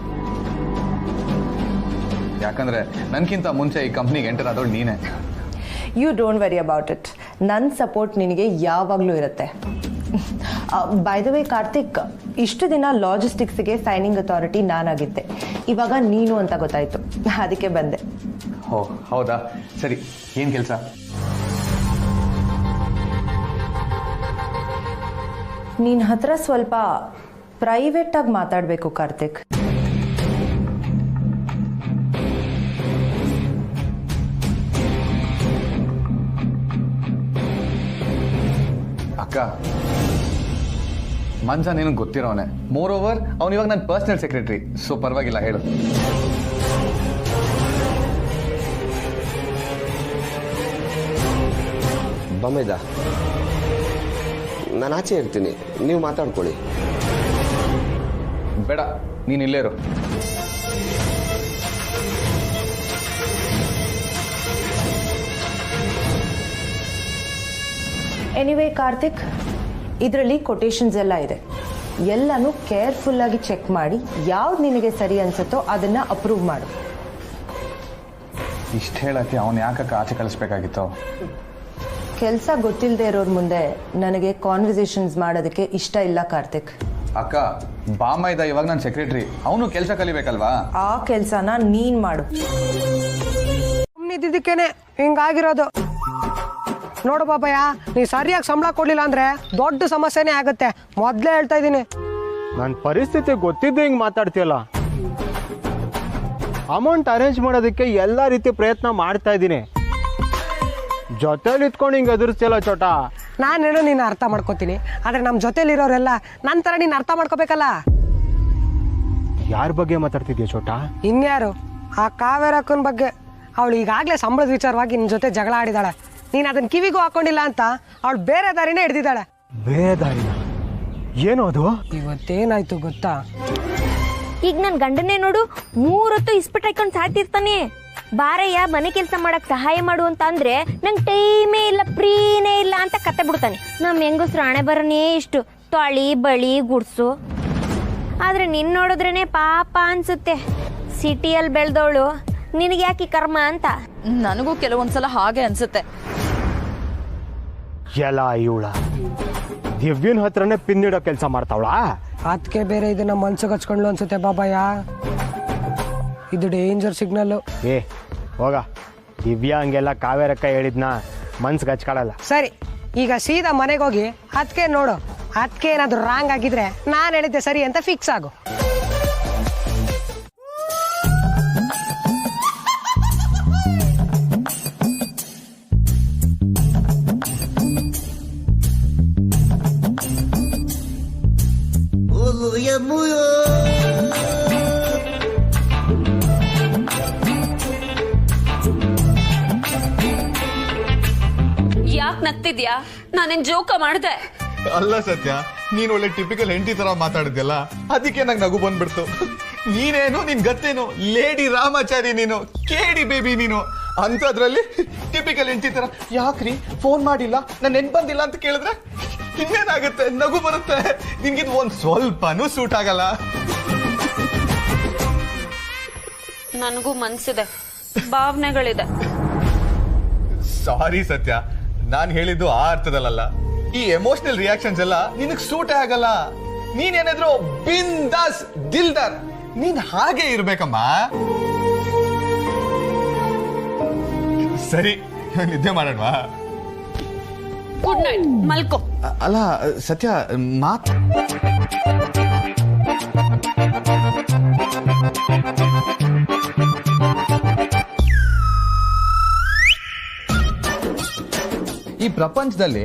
ಯಾಕಂದ್ರೆ ನನ್ಗಿಂತ ಮುಂಚೆ ಈ ಕಂಪ್ನಿಗೆ ಎಂಟರ್ ಆದವಳು ನೀನೇ. You don't worry about it. ನನ್ನ ಸಪೋರ್ಟ್ ನಿನಗೆ ಯಾವಾಗಲೂ ಇರುತ್ತೆ. ಬೈ ದ ವೇ ಕಾರ್ತಿಕ್, ಇಷ್ಟು ದಿನ ಲಾಜಿಸ್ಟಿಕ್ಸ್ಗೆ ಸೈನಿಂಗ್ ಅಥಾರಿಟಿ ನಾನಾಗಿದ್ದೆ. ಇವಾಗ ನೀನು ಅಂತ ಗೊತ್ತಾಯ್ತು, ಅದಕ್ಕೆ ಬಂದೆ. ಓ ಹೌದಾ? ಸರಿ, ಏನ್ ಕೆಲಸ? ನಿನ್ನ ಹತ್ರ ಸ್ವಲ್ಪ ಪ್ರೈವೇಟ್ ಆಗಿ ಮಾತಾಡಬೇಕು ಕಾರ್ತಿಕ್. ಅಕ್ಕ, ಮಂಜ ನಿನಗೆ ಗೊತ್ತಿರೋನೆ. ಮೋರ್ ಓವರ್ ಅವನು ಇವಾಗ ನನ್ನ ಪರ್ಸನಲ್ ಸೆಕ್ರೆಟರಿ. ಸೊ ಪರವಾಗಿಲ್ಲ, ಹೇಳು. ಬಮೇದ, ನಾನು ಆಚೆ ಇರ್ತೀನಿ, ನೀವು ಮಾತಾಡ್ಕೊಳ್ಳಿ. ಬೇಡ, ನೀನು ಇಲ್ಲೇ ಇರು. ಎನಿವೇ ಕಾರ್ತಿಕ್, ಇದರಲ್ಲಿ ಕೊಟೇಶನ್ಸ್ ಎಲ್ಲ ಇದೆ. ಎಲ್ಲನೂ ಕೇರ್ಫುಲ್ಲಾಗಿ ಚೆಕ್ ಮಾಡಿ ಯಾವ್ದು ನಿನಗೆ ಸರಿ ಅನ್ಸುತ್ತೋ ಅದನ್ನ ಅಪ್ರೂವ್ ಮಾಡು. ಇಷ್ಟು ಹೇಳಕ್ಕೆ ಅವನು ಯಾಕಕ್ಕ ಆಚೆ ಕಳಿಸ್ಬೇಕಾಗಿತ್ತು? ಕೆಲಸ ಗೊತ್ತಿಲ್ಲದೆ ಇರೋರ್ ಮುಂದೆ ನನಗೆ ಕಾನ್ವರ್ಸೇಷನ್ಸ್ ಮಾಡೋದಕ್ಕೆ ಇಷ್ಟ ಇಲ್ಲ ಕಾರ್ತಿಕ್. ಅಕ್ಕ, ಬಾಮೈದ ಇವಾಗ ನನ್ನ ಸೆಕ್ರೆಟರಿ, ಅವನು ಕೆಲಸ ಕಲಿಬೇಕಲ್ವಾ? ಆ ಕೆಲಸನ ನೀನ್ ಮಾಡು. ಸುಮ್ಮನಿದ್ದಕ್ಕೇನೆ ಹಿಂಗಾಗಿರೋದು. ನೋಡು ಬಾಬಯ್ಯ, ನೀ ಸರಿಯಾಗಿ ಸಂಬಳ ಕೊಡ್ಲಿಲ್ಲ ಅಂದ್ರೆ ದೊಡ್ಡ ಸಮಸ್ಯೆನೇ ಆಗುತ್ತೆ. ಮೊದಲೇ ಹೇಳ್ತಾ ಇದ್ದೀನಿ. ನನ್ನ ಪರಿಸ್ಥಿತಿ ಗೊತ್ತಿದ್ದು ಹಿಂಗೆ ಮಾತಾಡ್ತೀಯಲ್ಲ. ಅಮೌಂಟ್ ಅರೇಂಜ್ ಮಾಡೋದಕ್ಕೆ ಎಲ್ಲ ರೀತಿ ಪ್ರಯತ್ನ ಮಾಡ್ತಾ ಇದ್ದೀನಿ. ಜೊತೆಲಿ ಇತ್ಕೊಂಡು ಹಿಂಗೆ ಎದುರಿಸ್ತಿಲ್ಲ ಚೋಟ. ನಾನೇನೋ ನೀನು ಅರ್ಥ ಮಾಡ್ಕೋತೀನಿ, ಆದ್ರೆ ನಮ್ಮ ಜೊತೆಲಿರೋರೆಲ್ಲ ನನ್ನ ಥರ ನೀನು ಅರ್ಥ ಮಾಡ್ಕೋಬೇಕಲ್ಲ. ಯಾರ ಬಗ್ಗೆ ಮಾತಾಡ್ತಿದ್ಯಾ ಚೋಟ? ಇನ್ಯಾರು, ಆ ಕಾವೇರಕ್ಕನ ಬಗ್ಗೆ. ಅವಳು ಈಗಾಗಲೇ ಸಂಬಳದ ವಿಚಾರವಾಗಿ ನಿನ್ನ ಜೊತೆ ಜಗಳ ಆಡಿದಾಳೆ. ನೀನು ಅದನ್ನ ಕಿವಿಗೂ ಹಾಕೊಂಡಿಲ್ಲ ಅಂತ ಅವಳು ಬೇರೆ ದಾರಿನೇ ಹಿಡ್ದಿದ್ದಾಳೆ. ಬೇರೆ ದಾರಿನ? ಏನು ಅದು? ಇವತ್ತೇನಾಯ್ತು ಗೊತ್ತಾ? ಈಗ ನನ್ನ ಗಂಡನೇ ನೋಡು, 3 ಹೊತ್ತು ಇಸ್ಪಿಟ್ ಹಾಕೊಂಡು ಸಾಯ್ತಿರ್ತಾನೆ. ಬಾರಯ್ಯ ಮನೆ ಕೆಲಸ ಮಾಡಕ್ ಸಹಾಯ ಮಾಡು ಅಂತ ಅಂದ್ರೆ ನಂಗೆ ಟೈಮೇ ಇಲ್ಲ, ಫ್ರೀನೇ ಇಲ್ಲ ಅಂತ ಕತ್ತೆ ಬಿಡ್ತಾನೆ. ನಮ್ಮ ಹೆಂಗಸ್ರು ಹಣೆ ಬರನೇ ಇಷ್ಟು ತೊಳಿ ಬಳಿ ಗುಡ್ಸು. ಆದ್ರೆ ನಿನ್ ನೋಡಿದ್ರೇನೆ ಪಾಪ ಅನ್ಸುತ್ತೆ. ಸಿಟಿಯಲ್ಲಿ ಬೆಳೆದವಳು ನಿನಗೆ ಯಾಕೆ ಕರ್ಮ ಅಂತ. ನನಗೂ ಕೆಲವೊಂದ್ಸಲ ಹಾಗೆ ಅನ್ಸುತ್ತೆ. ಎಲ್ಲ ಇವಳ ದಿವ್ಯನ ಹತ್ರನೇ ಪಿನ್ನಿಡೋ ಕೆಲಸ ಮಾಡ್ತಾವಳ. ಅದಕ್ಕೆ ಬೇರೆ ಇದನ್ನ ಮನ್ಸಿಗೆ ಹಚ್ಕೊಂಡ್ಲು ಅನ್ಸುತ್ತೆ ಬಾಬಯ್ಯ. ಇದು ಡೇಂಜರ್ ಸಿಗ್ನಲ್ಲು. ಏ ಹೋಗ, ದಿವ್ಯಾ ಹಂಗೆಲ್ಲ ಕಾವೇರಕ್ಕ ಹೇಳಿದ್ನ ಮನ್ಸಿಗೆ ಹಚ್ಕೊಳ್ಳಲ್ಲ. ಸರಿ, ಈಗ ಸೀದಾ ಮನೆಗೆ ಹೋಗಿ ಅದಕ್ಕೆ ನೋಡು. ಅದಕ್ಕೆ ಏನಾದ್ರು ರಾಂಗ್ ಆಗಿದ್ರೆ ನಾನು ಹೇಳಿದ್ದೆ ಸರಿ ಅಂತ ಫಿಕ್ಸ್ ಆಗು. ಯಾಕೆ ನಗ್ತಿದ್ಯಾ? ನಾನೇನ್ ಜೋಕ ಮಾಡ್ದೆ? ಅಲ್ಲ ಸತ್ಯ, ನೀನ್ ಒಳ್ಳೆ ಟಿಪಿಕಲ್ ಹೆಂಡತಿ ತರ ಮಾತಾಡಿದ್ಯಲ್ಲ, ಅದಕ್ಕೆ ನಂಗೆ ನಗು ಬಂದ್ಬಿಡ್ತು. ನೀನೇನು ನಿನ್ ಗತ್ತೇನು ಲೇಡಿ ರಾಮಾಚಾರಿ, ನೀನು ಕೇಡಿ ಬೇಬಿ ನೀನು. ಅಂತದ್ರಲ್ಲಿ ಟಿಪಿಕಲ್ ಹೆಂಡತಿ ತರ ಯಾಕ್ರಿ ಫೋನ್ ಮಾಡಿಲ್ಲ, ನನ್ ನೆನ್ಪು ಬಂದಿಲ್ಲ ಅಂತ ಕೇಳಿದ್ರೆ ಇನ್ನೇನಾಗುತ್ತೆ, ನಗು ಬರುತ್ತೆ. ನಿನ್ಗಿದ್ ಒಂದ್ ಸ್ವಲ್ಪನೂ ಸೂಟ್ ಆಗಲ್ಲ. ನನಗೂ ಮನ್ಸಿದೆ, ಭಾವನೆಗಳಿದೆ. ಸಾರಿ ಸತ್ಯ, ನಾನ್ ಹೇಳಿದ್ದು ಆ ಅರ್ಥದಲ್ಲ. ಈ ಎಮೋಷನಲ್ ರಿಯಾಕ್ಷನ್ಸ್ ಎಲ್ಲ ನಿನಗ್ ಸೂಟೇ ಆಗಲ್ಲ. ನೀನೇನಾದ್ರೂ ಬಿಂದಾಸ್ ದಿಲ್ದಾರ್, ನೀನ್ ಹಾಗೆ ಇರ್ಬೇಕಮ್ಮ. ಸರಿ, ನಿದ್ದೆ ಮಾಡೋಣವಾ? ಗುಡ್ ನೈಟ್, ಮಲ್ಕೋ. ಅಲ್ಲ ಸತ್ಯ, ಮಾತ್ ಈ ಪ್ರಪಂಚದಲ್ಲಿ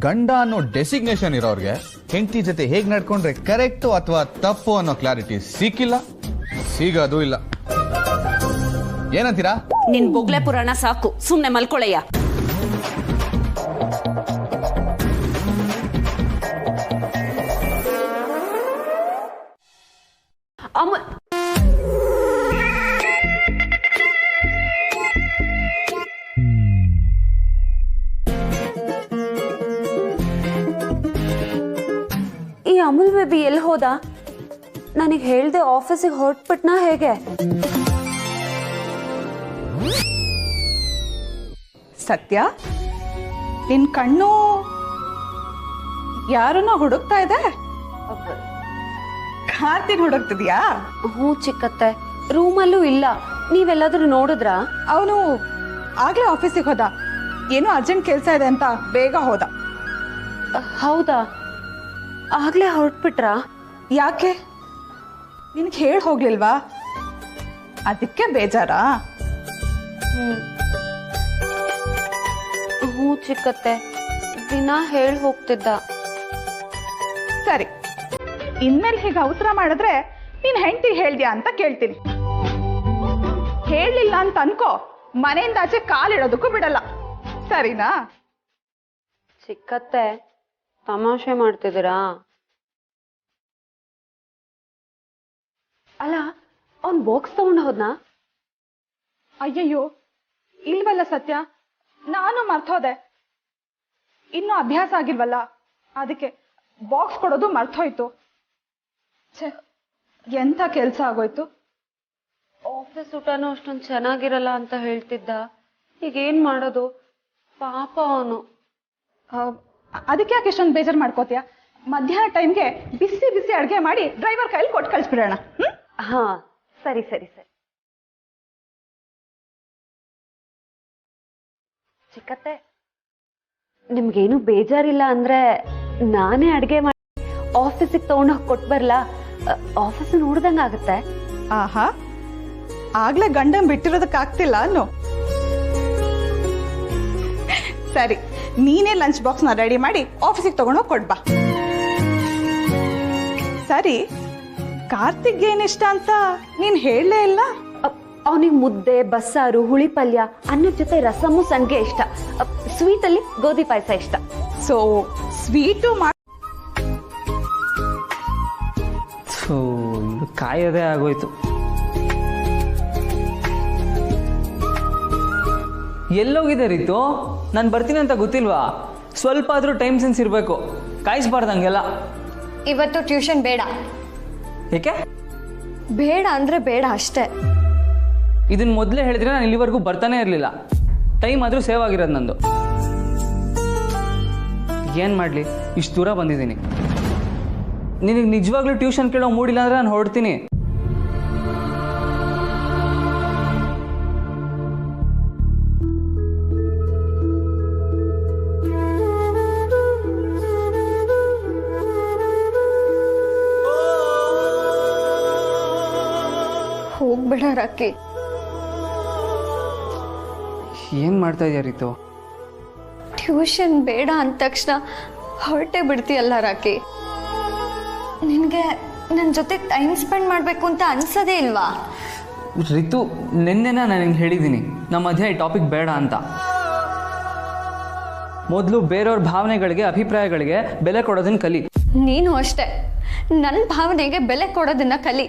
ಗಂಡ ಅನ್ನೋ ಡೆಸಿಗ್ನೇಷನ್ ಇರೋರ್ಗೆ ಹೆಂಡತಿ ಜೊತೆ ಹೇಗ್ ನಡ್ಕೊಂಡ್ರೆ ಕರೆಕ್ಟು ಅಥವಾ ತಪ್ಪು ಅನ್ನೋ ಕ್ಲಾರಿಟಿ ಸಿಕ್ಕಿಲ್ಲ, ಸಿಗೋದು ಇಲ್ಲ. ಏನಂತೀರಾ? ನಿನ್ ಬೊಗ್ಲೆ ಪುರಾಣ ಸಾಕು, ಸುಮ್ನೆ ಮಲ್ಕೊಳಯ್ಯ. ಈ ಅಮೂಲ್ ಬೇಬಿ ಎಲ್ಲಿ ಹೋದ? ನನಗೆ ಹೇಳ್ದೆ ಆಫೀಸಿಗೆ ಹೊರಟ್ಬಿಟ್ನಾ ಹೇಗೆ? ಸತ್ಯ, ನಿನ್ ಕಣ್ಣು ಯಾರನ್ನ ಹುಡುಕ್ತಾ ಇದೆ? ಕಾರ್ತಿನ್ ಹುಡುಕ್ತಿದ್ಯಾ? ಹ್ಞೂ ಚಿಕ್ಕತ್ತೆ, ರೂಮಲ್ಲೂ ಇಲ್ಲ. ನೀವೆಲ್ಲಾದ್ರೂ ನೋಡಿದ್ರಾ? ಅವನು ಆಗ್ಲೇ ಆಫೀಸಿಗೆ ಹೋದ. ಏನೋ ಅರ್ಜೆಂಟ್ ಕೆಲಸ ಇದೆ ಅಂತ ಬೇಗ ಹೋದ. ಹೌದಾ? ಆಗ್ಲೇ ಹೊರಟ್ಬಿಟ್ರಾ? ಯಾಕೆ, ನಿನ್ಗೆ ಹೇಳಿ ಹೋಗ್ಲಿಲ್ವಾ? ಅದಕ್ಕೆ ಬೇಜಾರಾ? ಹ್ಞೂ ಚಿಕ್ಕತ್ತೆ, ದಿನ ಹೇಳಿ ಹೋಗ್ತಿದ್ದ. ಸರಿ, ಇನ್ಮೇಲೆ ಹೀಗೆ ಅವಸರ ಮಾಡಿದ್ರೆ ನೀನ್ ಹೆಂಡತಿ ಹೇಳ್ದ್ಯಾ ಅಂತ ಕೇಳ್ತೀನಿ. ಹೇಳಲಿಲ್ಲ ಅಂತ ಅನ್ಕೋ, ಮನೆಯಿಂದ ಆಚೆ ಕಾಲಿಡೋದಕ್ಕೂ ಬಿಡಲ್ಲ, ಸರಿನಾ? ಚಿಕ್ಕತ್ತೆ, ತಮಾಷೆ ಮಾಡ್ತಿದ್ದೀರಾ? ಅಲ್ಲ, ಅವ್ನ್ ಬಾಕ್ಸ್ ತಗೊಂಡು ಹೋದ್ನಾ? ಅಯ್ಯಯ್ಯೋ, ಇಲ್ವಲ್ಲ ಸತ್ಯ, ನಾನು ಮರ್ತೋದೆ. ಇನ್ನು ಅಭ್ಯಾಸ ಆಗಿಲ್ವಲ್ಲ, ಅದಕ್ಕೆ ಬಾಕ್ಸ್ ಕೊಡೋದು ಮರ್ತೋಯ್ತು. ಛೆ, ಎಂಥ ಕೆಲಸ ಆಗೋಯ್ತು. ಆಫೀಸ್ ಊಟನೂ ಅಷ್ಟೊಂದು ಚೆನ್ನಾಗಿರಲ್ಲ ಅಂತ ಹೇಳ್ತಿದ್ದ. ಈಗ ಏನ್ ಮಾಡೋದು? ಪಾಪ ಅವನು. ಅದಕ್ಕೆ ಯಾಕೆ ಇಷ್ಟೊಂದು ಬೇಜಾರು ಮಾಡ್ಕೋತೀಯ? ಮಧ್ಯಾಹ್ನ ಟೈಮ್ಗೆ ಬಿಸಿ ಬಿಸಿ ಅಡುಗೆ ಮಾಡಿ ಡ್ರೈವರ್ ಕೈಲಿ ಕೊಟ್ಟು ಕಳಿಸ್ಬಿಡೋಣ. ಹಾ, ಸರಿ ಸರಿ ಸರಿ. ಚಿಕ್ಕತ್ತೆ, ನಿಮ್ಗೇನು ಬೇಜಾರಿಲ್ಲ ಅಂದ್ರೆ ನಾನೇ ಅಡ್ಗೆ ಮಾಡಿ ಆಫೀಸಿಗೆ ತಗೊಂಡೋಗಿ ಕೊಟ್ಟು ಬರ್ಲಾ? ಆಫೀಸ್ ನೋಡ್ದಂಗ ಆಗತ್ತೆ. ಆಹಾ, ಆಗ್ಲೇ ಗಂಡನ್ ಬಿಟ್ಟಿರೋದಕ್ಕಾಗ್ತಿಲ್ಲ ಅನ್ನೋ. ಸರಿ, ನೀನೇ ಲಂಚ್ ಬಾಕ್ಸ್ನ ರೆಡಿ ಮಾಡಿ ಆಫೀಸಿಗೆ ತಗೊಂಡೋಗಿ ಕೊಡ್ಬಾ. ಸರಿ, ಕಾರ್ತಿಕ್ ಏನಿಷ್ಟ ಅಂತ ನೀನ್ ಹೇಳಲೇ ಇಲ್ಲ. ಅವನಿಗೆ ಮುದ್ದೆ, ಬಸ್ಸಾರು, ಹುಳಿ ಪಲ್ಯ, ಅನ್ನದ ಜೊತೆ ರಸಮ್ಮು, ಸಂಡಿಗೆ ಇಷ್ಟ. ಸ್ವೀಟ್ ಅಲ್ಲಿ ಗೋಧಿ ಪಾಯಸ ಇಷ್ಟ. ಸೊ ಸ್ವೀಟು ಇದು ಕಾಯೋದೇ ಆಗೋಯ್ತು. ಎಲ್ಲೋಗಿದೆ ರೀತು? ನಾನು ಬರ್ತೀನಿ ಅಂತ ಗೊತ್ತಿಲ್ವಾ? ಸ್ವಲ್ಪ ಆದರೂ ಟೈಮ್ ಸೆನ್ಸ್ ಇರಬೇಕು, ಕಾಯಿಸ್ಬಾರ್ದಂಗೆಲ್ಲ. ಇವತ್ತು ಟ್ಯೂಷನ್ ಬೇಡ. ಏಕೆ ಬೇಡ ಅಂದ್ರೆ ಬೇಡ ಅಷ್ಟೇ. ಇದನ್ನ ಮೊದಲೇ ಹೇಳಿದ್ರೆ ನಾನು ಇಲ್ಲಿವರೆಗೂ ಬರ್ತಾನೆ ಇರಲಿಲ್ಲ. ಟೈಮ್ ಆದರೂ ಸೇವ್ ಆಗಿರೋದು ನಂದು. ಏನು ಮಾಡಲಿ, ಇಷ್ಟು ದೂರ ಬಂದಿದ್ದೀನಿ. ನಿನಗೆ ನಿಜವಾಗ್ಲೂ ಟ್ಯೂಷನ್ ಕೇಳೋ ಮೂಡಿಲ್ಲ ಅಂದರೆ ನಾನು ಹೊರಡ್ತೀನಿ. ಹೋಗ್ಬೇಡ ರಾಕಿ. ಏನು ಮಾಡ್ತಾ ಇದೆಯಾ ರೀತು? ಟ್ಯೂಷನ್ ಬೇಡ ಅಂದ ತಕ್ಷಣ ಹೊರಟೆ ಬಿಡ್ತೀಯಲ್ಲ ರಾಕಿ. ನಿನಗೆ ನನ್ನ ಜೊತೆ ಟೈಮ್ ಸ್ಪೆಂಡ್ ಮಾಡಬೇಕು ಅಂತ ಅನ್ಸೋದೇ ಇಲ್ವಾ? ರಿತು, ನಿನ್ನೆನ ನಾನು ನಿಂಗೆ ಹೇಳಿದ್ದೀನಿ ನಮ್ಮ ಮಧ್ಯೆ ಈ ಟಾಪಿಕ್ ಬೇಡ ಅಂತ. ಮೊದಲು ಬೇರೆಯವ್ರ ಭಾವನೆಗಳಿಗೆ, ಅಭಿಪ್ರಾಯಗಳಿಗೆ ಬೆಲೆ ಕೊಡೋದನ್ನ ಕಲಿ. ನೀನು ಅಷ್ಟೇ, ನನ್ನ ಭಾವನೆಗೆ ಬೆಲೆ ಕೊಡೋದನ್ನ ಕಲಿ.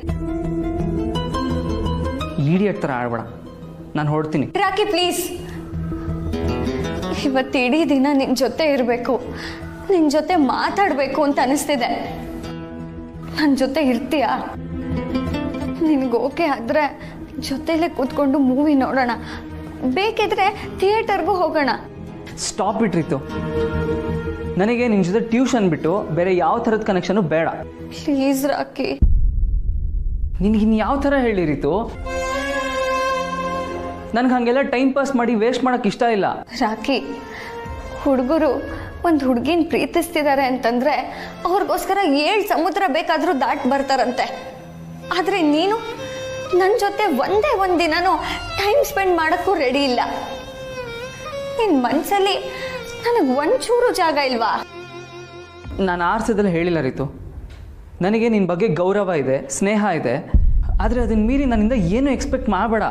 ಈಡಿಯಟ್ ಥರ ಆಡ್ಬೇಡ, ನಾನು ಹೊರಡ್ತೀನಿ. ರಾಕಿ ಪ್ಲೀಸ್, ಇವತ್ತು ಇಡೀ ದಿನ ನಿನ್ನ ಜೊತೆ ಇರಬೇಕು, ನಿನ್ನ ಜೊತೆ ಮಾತಾಡಬೇಕು ಅಂತ ಅನಿಸ್ತಿದೆ. ನನ್ನ ಜೊತೆ ಇರ್ತೀಯಾ? ನಿನಗೆ ಓಕೆ ಆದರೆ ಜೊತೆಲೇ ಕೂತ್ಕೊಂಡು ಮೂವಿ ನೋಡೋಣ, ಬೇಕಿದ್ರೆ ಥಿಯೇಟರ್ಗೂ ಹೋಗೋಣ. ಸ್ಟಾಪ್ ಇಟ್ರಿತ್ತು. ನನಗೆ ನಿನ್ನ ಜೊತೆ ಟ್ಯೂಷನ್ ಬಿಟ್ಟು ಬೇರೆ ಯಾವ ಥರದ ಕನೆಕ್ಷನು ಬೇಡ. ಪ್ಲೀಸ್ ರಾಕಿ. ನಿನಗಿನ್ನು ಯಾವ ಥರ ಹೇಳಿರಿತು? ನನಗೆ ಹಾಗೆಲ್ಲ ಟೈಮ್ ಪಾಸ್ ಮಾಡಿ ವೇಸ್ಟ್ ಮಾಡೋಕ್ಕೆ ಇಷ್ಟ ಇಲ್ಲ. ರಾಕಿ, ಹುಡುಗರು ಒಂದು ಹುಡುಗಿನ ಪ್ರೀತಿಸ್ತಿದ್ದಾರೆ ಅಂತಂದ್ರೆ ಅವ್ರಿಗೋಸ್ಕರ 7 ಸಮುದ್ರ ಬೇಕಾದರೂ ದಾಟ್ ಬರ್ತಾರಂತೆ. ಆದರೆ ನೀನು ನನ್ನ ಜೊತೆ ಒಂದೇ ದಿನನೂ ಟೈಮ್ ಸ್ಪೆಂಡ್ ಮಾಡೋಕ್ಕೂ ರೆಡಿ ಇಲ್ಲ. ನಿನ್ನ ಮನಸ್ಸಲ್ಲಿ ನನಗೆ ಒಂಚೂರು ಜಾಗ ಇಲ್ವಾ? ನಾನು ಆರ್ಸದಲ್ಲಿ ಹೇಳಿಲ್ಲ ರೀತು. ನನಗೆ ನಿನ್ನ ಬಗ್ಗೆ ಗೌರವ ಇದೆ, ಸ್ನೇಹ ಇದೆ. ಆದರೆ ಅದನ್ನ ಮೀರಿ ನನ್ನಿಂದ ಏನು ಎಕ್ಸ್ಪೆಕ್ಟ್ ಮಾಡಬೇಡ,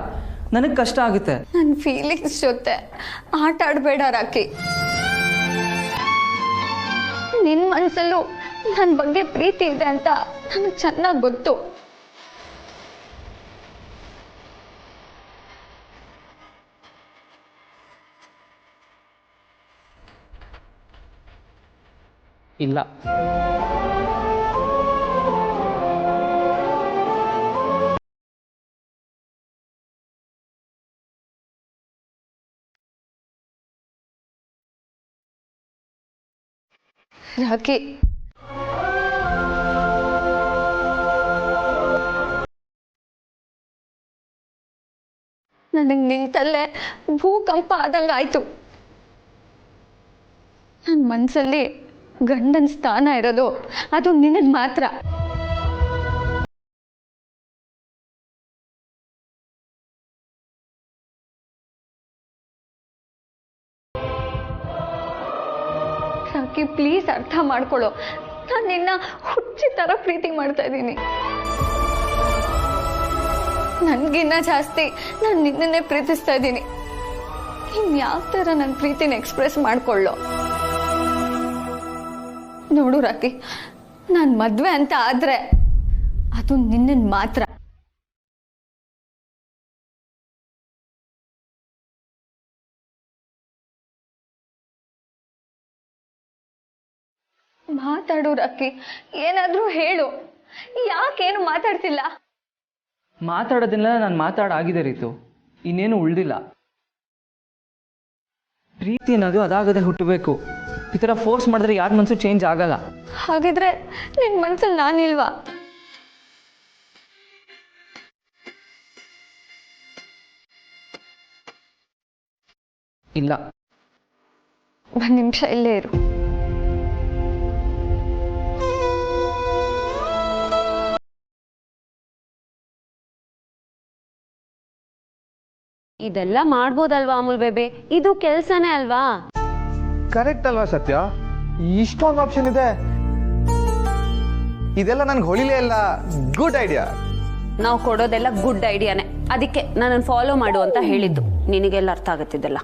ನನಗೆ ಕಷ್ಟ ಆಗುತ್ತೆ. ನನ್ನ ಫೀಲಿಂಗ್ಸ್ ಜೊತೆ ಆಟ ಆಡಬೇಡ ರಾಕಿ. ನಿನ್ನ ಮನಸ್ಸಲ್ಲೂ ನನ್ನ ಬಗ್ಗೆ ಪ್ರೀತಿ ಇದೆ ಅಂತ ನನಗೆ ಚೆನ್ನಾಗಿ ಗೊತ್ತು. ಇಲ್ಲ, ರಾಕಿ, ನನಗೆ ನಿಂತಲ್ಲೇ ಭೂಕಂಪ ಆದಂಗಾಯ್ತು. ನನ್ನ ಮನಸ್ಸಲ್ಲಿ ಗಂಡನ ಸ್ಥಾನ ಇರೋದು ಅದು ನಿನಗೆ ಮಾತ್ರ. ರಾಕಿ ಪ್ಲೀಸ್ ಅರ್ಥ ಮಾಡ್ಕೊಳ್ಳೋ, ನಾನು ನಿನ್ನ ಹುಚ್ಚಿ ಥರ ಪ್ರೀತಿ ಮಾಡ್ತಾ ಇದ್ದೀನಿ. ನನಗಿನ್ನ ಜಾಸ್ತಿ ನಾನು ನಿನ್ನನ್ನೇ ಪ್ರೀತಿಸ್ತಾ ಇದ್ದೀನಿ. ಇನ್ನು ಯಾವ ಥರ ನನ್ನ ಪ್ರೀತಿನ ಎಕ್ಸ್ಪ್ರೆಸ್ ಮಾಡ್ಕೊಳ್ಳೋ? ನೋಡು ರಾಕಿ, ನಾನು ಮದುವೆ ಅಂತ ಆದರೆ ಅದು ನಿನ್ನನ್ನು ಮಾತ್ರ. ಮಾತಾಡು ರಾಕಿ, ಏನಾದರೂ ಹೇಳು. ಯಾಕೇನು ಮಾತಾಡ್ತಿಲ್ಲ? ಮಾತಾಡೋದಿಲ್ಲ, ನಾನು ಮಾತಾಡಾಗಿದೆ ರೀತು. ಇನ್ನೇನು ಉಳ್ದಿಲ್ಲ. ಪ್ರೀತಿ ಅನ್ನೋದು ಅದಾಗದೆ ಹುಟ್ಟಬೇಕು. ಈ ಥರ ಫೋರ್ಸ್ ಮಾಡಿದ್ರೆ ಯಾರ ಮನಸ್ಸು ಚೇಂಜ್ ಆಗಲ್ಲ. ಹಾಗಿದ್ರೆ ನಿನ್ನ ಮನಸ್ಸಲ್ಲಿ ನಾನಿಲ್ವಾ? ಇಲ್ಲ. ಒಂದು ನಿಮಿಷ ಇಲ್ಲೇ ಇರು. ಇದೆಲ್ಲ ಮಾಡ್ಬೋದಲ್ವಾ ಅಮೂಲ್ ಬೇಬಿ? ಇದು ಕೆಲಸನೇ ಅಲ್ವಾ? ಕರೆಕ್ಟ್ ಅಲ್ವಾ ಸತ್ಯ? ಇಷ್ಟೊಂದು ಆಪ್ಷನ್ ಇದೆ. ಇದೆಲ್ಲ ನನ್ಗೆ ಹೊಳಿಲೇ ಇಲ್ಲ. Good idea. ನಾವು ಕೊಡೋದೆಲ್ಲ ಗುಡ್ ಐಡಿಯಾನೇ. ಅದಕ್ಕೆ ನನ್ನನ್ನು ಫಾಲೋ ಮಾಡು ಅಂತ ಹೇಳಿದ್ದು. ನಿನಗೆಲ್ಲ ಅರ್ಥ ಆಗುತ್ತಿದ್ದಲ್ಲ.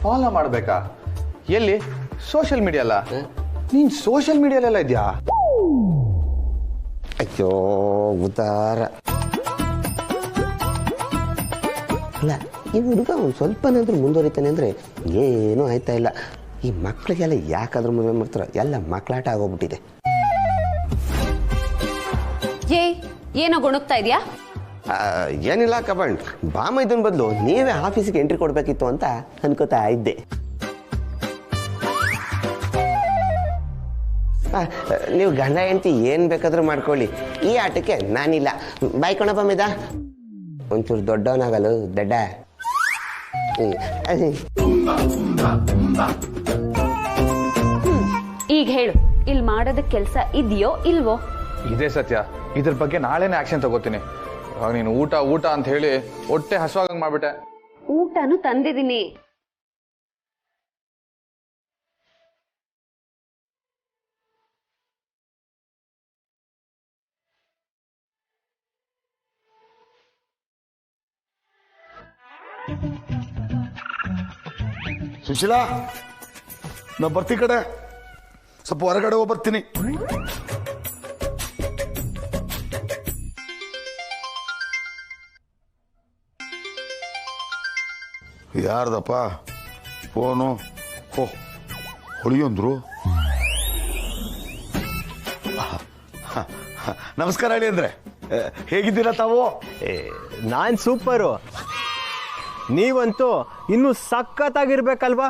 ಫಾಲೋ ಮಾಡಬೇಕಾ? ಎಲ್ಲಿ? ಸೋಷಿಯಲ್ ಮೀಡಿಯಾ ಅಲ್ಲ? ನೀನ್ ಸೋಷಿಯಲ್ ಮೀಡಿಯಾಲೆಲ್ಲ ಇದೆಯಾ? ಅಯ್ಯೋ ಉದಾರ. ಅಲ್ಲ, ಈ ಹುಡುಗ ಒಂದು ಸ್ವಲ್ಪನಾದ್ರೂ ಮುಂದುವರಿತಾನೆ ಅಂದರೆ ಏನೂ ಆಯ್ತಾ ಇಲ್ಲ. ಈ ಮಕ್ಕಳಿಗೆಲ್ಲ ಯಾಕಾದ್ರೂ ಮದುವೆ ಮಾಡ್ತಾರೋ? ಎಲ್ಲ ಮಕ್ಕಳಾಟ ಆಗೋಗ್ಬಿಟ್ಟಿದೆ. ಏನೋ ಗುಣಗ್ತಾ ಇದೆಯಾ? ಏನಿಲ್ಲ ಕಬಂಡ್, ಬಾಮ ಇದನ್ ಬದಲು ನೀವೇ ಆಫೀಸಿಗೆ ಎಂಟ್ರಿ ಕೊಡಬೇಕಿತ್ತು ಅಂತ ಅನ್ಕೋತಾ ಇದ್ದೆ. ನೀವು ಗಂಡ ಹೆಂಡತಿ ಏನು ಬೇಕಾದರೂ ಮಾಡ್ಕೊಳ್ಳಿ, ಈ ಆಟಕ್ಕೆ ನಾನಿಲ್ಲ. ಬಾಯ್ ಕಣಪ್ಪ ಮೇದ, ಒಂಚೂರು ದೊಡ್ಡವನಾಗಲು ದಡ್ಡ. ಈಗ ಹೇಳು, ಇಲ್ಲಿ ಮಾಡೋದ ಕೆಲಸ ಇದೆಯೋ ಇಲ್ವೋ? ಇದೇ ಸತ್ಯ, ಇದ್ರ ಬಗ್ಗೆ ನಾಳೆನೇ ಆಕ್ಷನ್ ತಗೋತೀನಿ. ಇವಾಗ ನೀನು ಊಟ ಊಟ ಅಂತ ಹೇಳಿ ಹೊಟ್ಟೆ ಹಸುವಾಗಂಗೆ ಮಾಡ್ಬಿಟ್ಟೆ. ಊಟನು ತಂದಿದ್ದೀನಿ. ಸುಶೀಲಾ, ನಾ ಬರ್ತೀನಿ ಕಡೆ, ಸ್ವಲ್ಪ ಹೊರಗಡೆ ಹೋಗಿ ಬರ್ತೀನಿ. ಯಾರ್ದಪ್ಪ ಫೋನು? ಓ, ಹೊಳಿಯೊಂದ್ರು. ನಮಸ್ಕಾರ ಹೇಳಿ ಅಂದ್ರೆ, ಹೇಗಿದ್ದೀರಾ ತಾವು? ನಾನು ಸೂಪರು, ನೀವಂತೂ ಇನ್ನೂ ಸಖತ್ತಾಗಿರ್ಬೇಕಲ್ವಾ?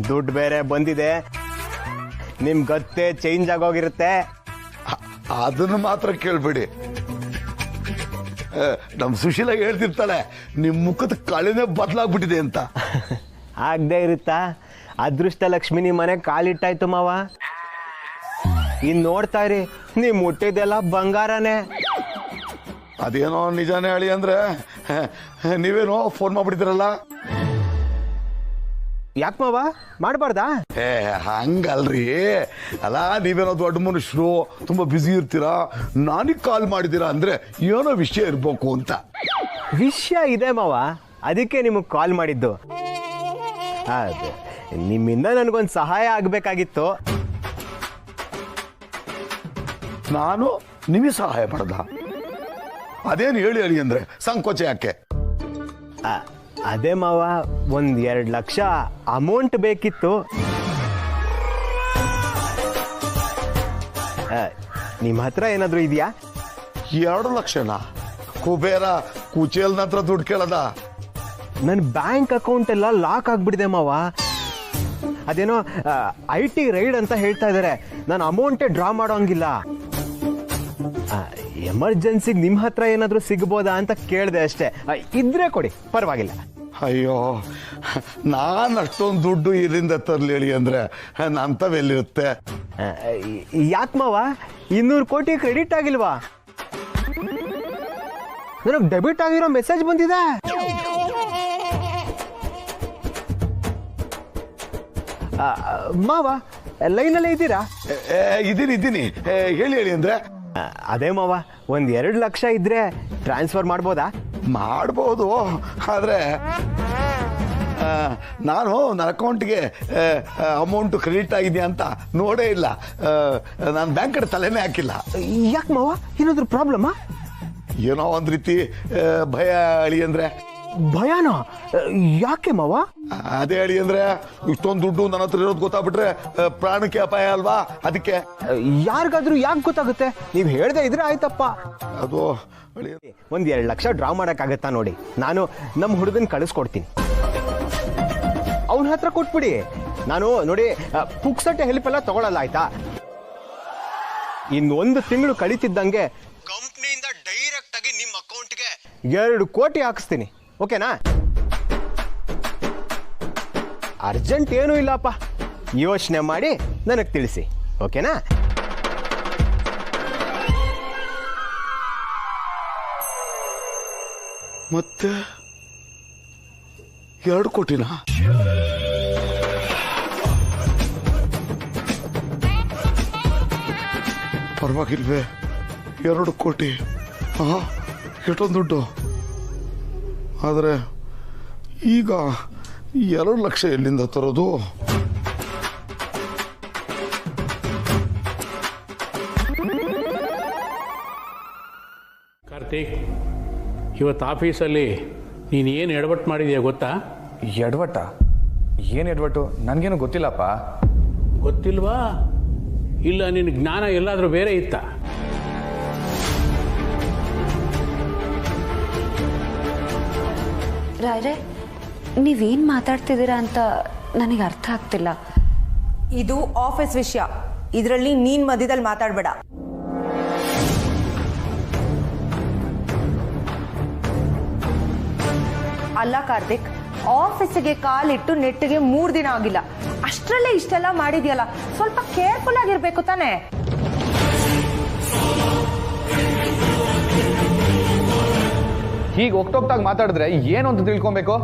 ದುಡ್ಡು ಬೇರೆ ಬಂದಿದೆ, ನಿಮ್ ಗತ್ತೆ ಚೇಂಜ್ ಆಗೋಗಿರುತ್ತೆ. ಅದನ್ನು ಮಾತ್ರ ಕೇಳ್ಬೇಡಿ. ನಮ್ ಸುಶೀಲ ಹೇಳ್ತಿರ್ತಾಳೆ, ನಿಮ್ ಮುಖದ ಕಳೆನೇ ಬದಲಾಗ್ಬಿಟ್ಟಿದೆ ಅಂತ. ಆಗದೆ ಇರುತ್ತಾ? ಅದೃಷ್ಟ ಲಕ್ಷ್ಮಿ ನಿಮ್ಮ ಮನೆ ಕಾಲಿಟ್ಟಾಯ್ತು ಮಾವ. ಇನ್ ನೋಡ್ತಾ ಇರಿ, ನೀವ್ ಮುಟ್ಟಿದೆಲ್ಲ ಬಂಗಾರನೇ. ಅದೇನೋ ನಿಜಾನೇ ಹೇಳಿ ಅಂದ್ರೆ, ನೀವೇನೋ ಫೋನ್ ಮಾಡ್ಬಿಟ್ಟಿದ್ರಲ್ಲ. ಯಾಕೆ ಮಾವ, ಮಾಡಬಾರ್ದಾ? ಹಂಗಲ್ರಿ, ಅಲ್ಲ ನೀವೇನೋ ದೊಡ್ಡ ಮನುಷ್ಯರು, ತುಂಬಾ ಬ್ಯುಸಿ ಇರ್ತೀರಾ, ನಾನಿಗೆ ಕಾಲ್ ಮಾಡಿದ್ದೀರಾ ಅಂದ್ರೆ ಏನೋ ವಿಷಯ ಇರ್ಬೇಕು ಅಂತ. ವಿಷಯ ಇದೆ ಮಾವ, ಅದಕ್ಕೆ ನಿಮಗೆ ಕಾಲ್ ಮಾಡಿದ್ದು. ನಿಮ್ಮಿಂದ ನನಗೊಂದು ಸಹಾಯ ಆಗ್ಬೇಕಾಗಿತ್ತು. ನಾನು ನಿಮಗೆ ಸಹಾಯ ಮಾಡ್ದ? ಅದೇನು ಹೇಳಿ ಹೇಳಿ ಅಂದ್ರೆ ಸಂಕೋಚ ಯಾಕೆ? ಅದೇ ಮಾವ, 1-2 ಲಕ್ಷ ಅಮೌಂಟ್ ಬೇಕಿತ್ತು. ನಿಮ್ಮ ಹತ್ರ ಏನಾದ್ರು ಇದೆಯಾ? 2 ಲಕ್ಷನಾ? ಕುಬೇರ ಕುಚೇಲ್ನ ಹತ್ರ ದುಡ್ಡು ಕೇಳದ? ನನ್ನ ಬ್ಯಾಂಕ್ ಅಕೌಂಟ್ ಎಲ್ಲ ಲಾಕ್ ಆಗ್ಬಿಟ್ಟಿದೆ ಮಾವ. ಅದೇನೋ IT ರೈಡ್ ಅಂತ ಹೇಳ್ತಾ ಇದಾರೆ, ನಾನು ಅಮೌಂಟೇ ಡ್ರಾ ಮಾಡೋಂಗಿಲ್ಲ. ಎಮರ್ಜೆನ್ಸಿಗೆ ನಿಮ್ಮ ಹತ್ರ ಏನಾದರೂ ಸಿಗ್ಬೋದಾ ಅಂತ ಕೇಳಿದೆ ಅಷ್ಟೇ. ಇದ್ರೆ ಕೊಡಿ, ಪರವಾಗಿಲ್ಲ. ಅಯ್ಯೋ, ನಾನು ಅಷ್ಟೊಂದು ದುಡ್ಡು ಇಲ್ಲಿಂದ ತರ್ಲಿ ಹೇಳಿ ಅಂದ್ರೆ ನಂತವೆಲ್ಲಿರುತ್ತೆ? ಯಾಕೆ ಮಾವ, 200 ಕೋಟಿ ಕ್ರೆಡಿಟ್ ಆಗಿಲ್ವಾ? ನನಗೆ ಡೆಬಿಟ್ ಆಗಿರೋ ಮೆಸೇಜ್ ಬಂದಿದೆ. ಮಾವ ಲೈನಲ್ಲೇ ಇದ್ದೀರಾ? ಇದ್ದೀನಿ, ಹೇಳಿ ಹೇಳಿ ಅಂದ್ರೆ. ಅದೇ ಮಾವ, 1-2 ಲಕ್ಷ ಇದ್ರೆ ಟ್ರಾನ್ಸ್ಫರ್ ಮಾಡ್ಬೋದಾ? ಮಾಡ್ಬೋದು, ಆದ್ರೆ ನಾನು ನನ್ನ ಅಕೌಂಟ್ಗೆ ಅಮೌಂಟ್ ಕ್ರೆಡಿಟ್ ಆಗಿದೆಯಾ ಅಂತ ನೋಡೇ ಇಲ್ಲ. ನಾನು ಬ್ಯಾಂಕ್ ಕಡೆ ತಲೆನೇ ಹಾಕಿಲ್ಲ. ಯಾಕೆ ಮಾವ, ಏನಾದ್ರು ಪ್ರಾಬ್ಲಮಾ? ಏನೋ ಒಂದ್ ರೀತಿ ಭಯ ಹೇಳಿ ಅಂದ್ರೆ. ಭಯನಾ? ಯಾಕೆ ಮಾವ? ಅದೇ ಹೇಳಿ ಅಂದ್ರೆ, ಇಷ್ಟೊಂದು ದುಡ್ಡು ನನ್ನ ಹತ್ರ ಇರೋದು ಗೊತ್ತಾಗ್ಬಿಟ್ರೆ ಪ್ರಾಣಕ್ಕೆ ಅಪಾಯ ಅಲ್ವಾ, ಅದಕ್ಕೆ. ಯಾರಿಗಾದ್ರೂ ಯಾಕೆ ಗೊತ್ತಾಗುತ್ತೆ? ನೀವು ಹೇಳ್ದೆ ಇದ್ರೆ ಆಯ್ತಪ್ಪ. ಅದು 1-2 ಲಕ್ಷ ಡ್ರಾ ಮಾಡಕ್ಕಾಗತ್ತಾ ನೋಡಿ, ನಾನು ನಮ್ಮ ಹುಡುಗನ್ ಕಳಿಸ್ಕೊಡ್ತೀನಿ, ಅವನ ಹತ್ರ ಕೊಟ್ಬಿಡಿ. ನಾನು ನೋಡಿ ಪುಕ್ಸಟ್ಟೆ ಹೆಲ್ಪ್ ಎಲ್ಲ ತಗೊಳಲ್ಲ, ಆಯ್ತಾ? ಇನ್ನೊಂದು ತಿಂಗಳು ಕಳೀತಿದ್ದಂಗೆ ಕಂಪ್ನಿಯಿಂದ ಡೈರೆಕ್ಟ್ ಆಗಿ ನಿಮ್ಮ ಅಕೌಂಟ್ಗೆ 2 ಕೋಟಿ ಹಾಕಿಸ್ತೀನಿ, ಓಕೆನಾ? ಅರ್ಜೆಂಟ್ ಏನೂ ಇಲ್ಲಪ್ಪ, ಯೋಚನೆ ಮಾಡಿ ನನಗೆ ತಿಳಿಸಿ, ಓಕೆನಾ? ಮತ್ತೆ 2 ಕೋಟಿನಾ? ಪರವಾಗಿಲ್ವೇ, 2 ಕೋಟಿ ಎಷ್ಟೊಂದು ದುಡ್ಡು. ಆದರೆ ಈಗ 2 ಲಕ್ಷ ಎಲ್ಲಿಂದ ತರೋದು? ಕಾರ್ತಿಕ್, ಇವತ್ತು ಆಫೀಸಲ್ಲಿ ನೀನು ಏನು ಎಡವಟ್ಟು ಮಾಡಿದೀಯ ಗೊತ್ತಾ? ಎಡವಟ್ಟ? ಏನು ಎಡವಟ್ಟು? ನನಗೇನು ಗೊತ್ತಿಲ್ಲಪ್ಪ. ಗೊತ್ತಿಲ್ವಾ? ಇಲ್ಲ ನಿನ್ನ ಜ್ಞಾನ ಎಲ್ಲಾದರೂ ಬೇರೆ ಇತ್ತ? ರಾಜೆ, ನೀವೇನು ಮಾತಾಡ್ತಿದ್ದೀರಾ ಅಂತ ನನಗೆ ಅರ್ಥ ಆಗ್ತಿಲ್ಲ. ಇದು ಆಫೀಸ್ ವಿಷಯ, ಇದರಲ್ಲಿ ನೀನ್ ಮಧ್ಯದಲ್ಲಿ ಮಾತಾಡಬೇಡ. ಅಲ್ಲ ಕಾರ್ತಿಕ್, ಆಫೀಸಿಗೆ ಕಾಲಿಟ್ಟು ನೆಟ್ಟಿಗೆ 3 ದಿನ ಆಗಿಲ್ಲ, ಅಷ್ಟರಲ್ಲೇ ಇಷ್ಟೆಲ್ಲ ಮಾಡಿದ್ಯಲ್ಲ, ಸ್ವಲ್ಪ ಕೇರ್ಫುಲ್ ಆಗಿರ್ಬೇಕು ತಾನೆ. ಹೀಗೆ ಹೋಗ್ತೋಗ್ತಾಗ ಮಾತಾಡಿದ್ರೆ ಏನು ಅಂತ ತಿಳ್ಕೊಬೇಕು?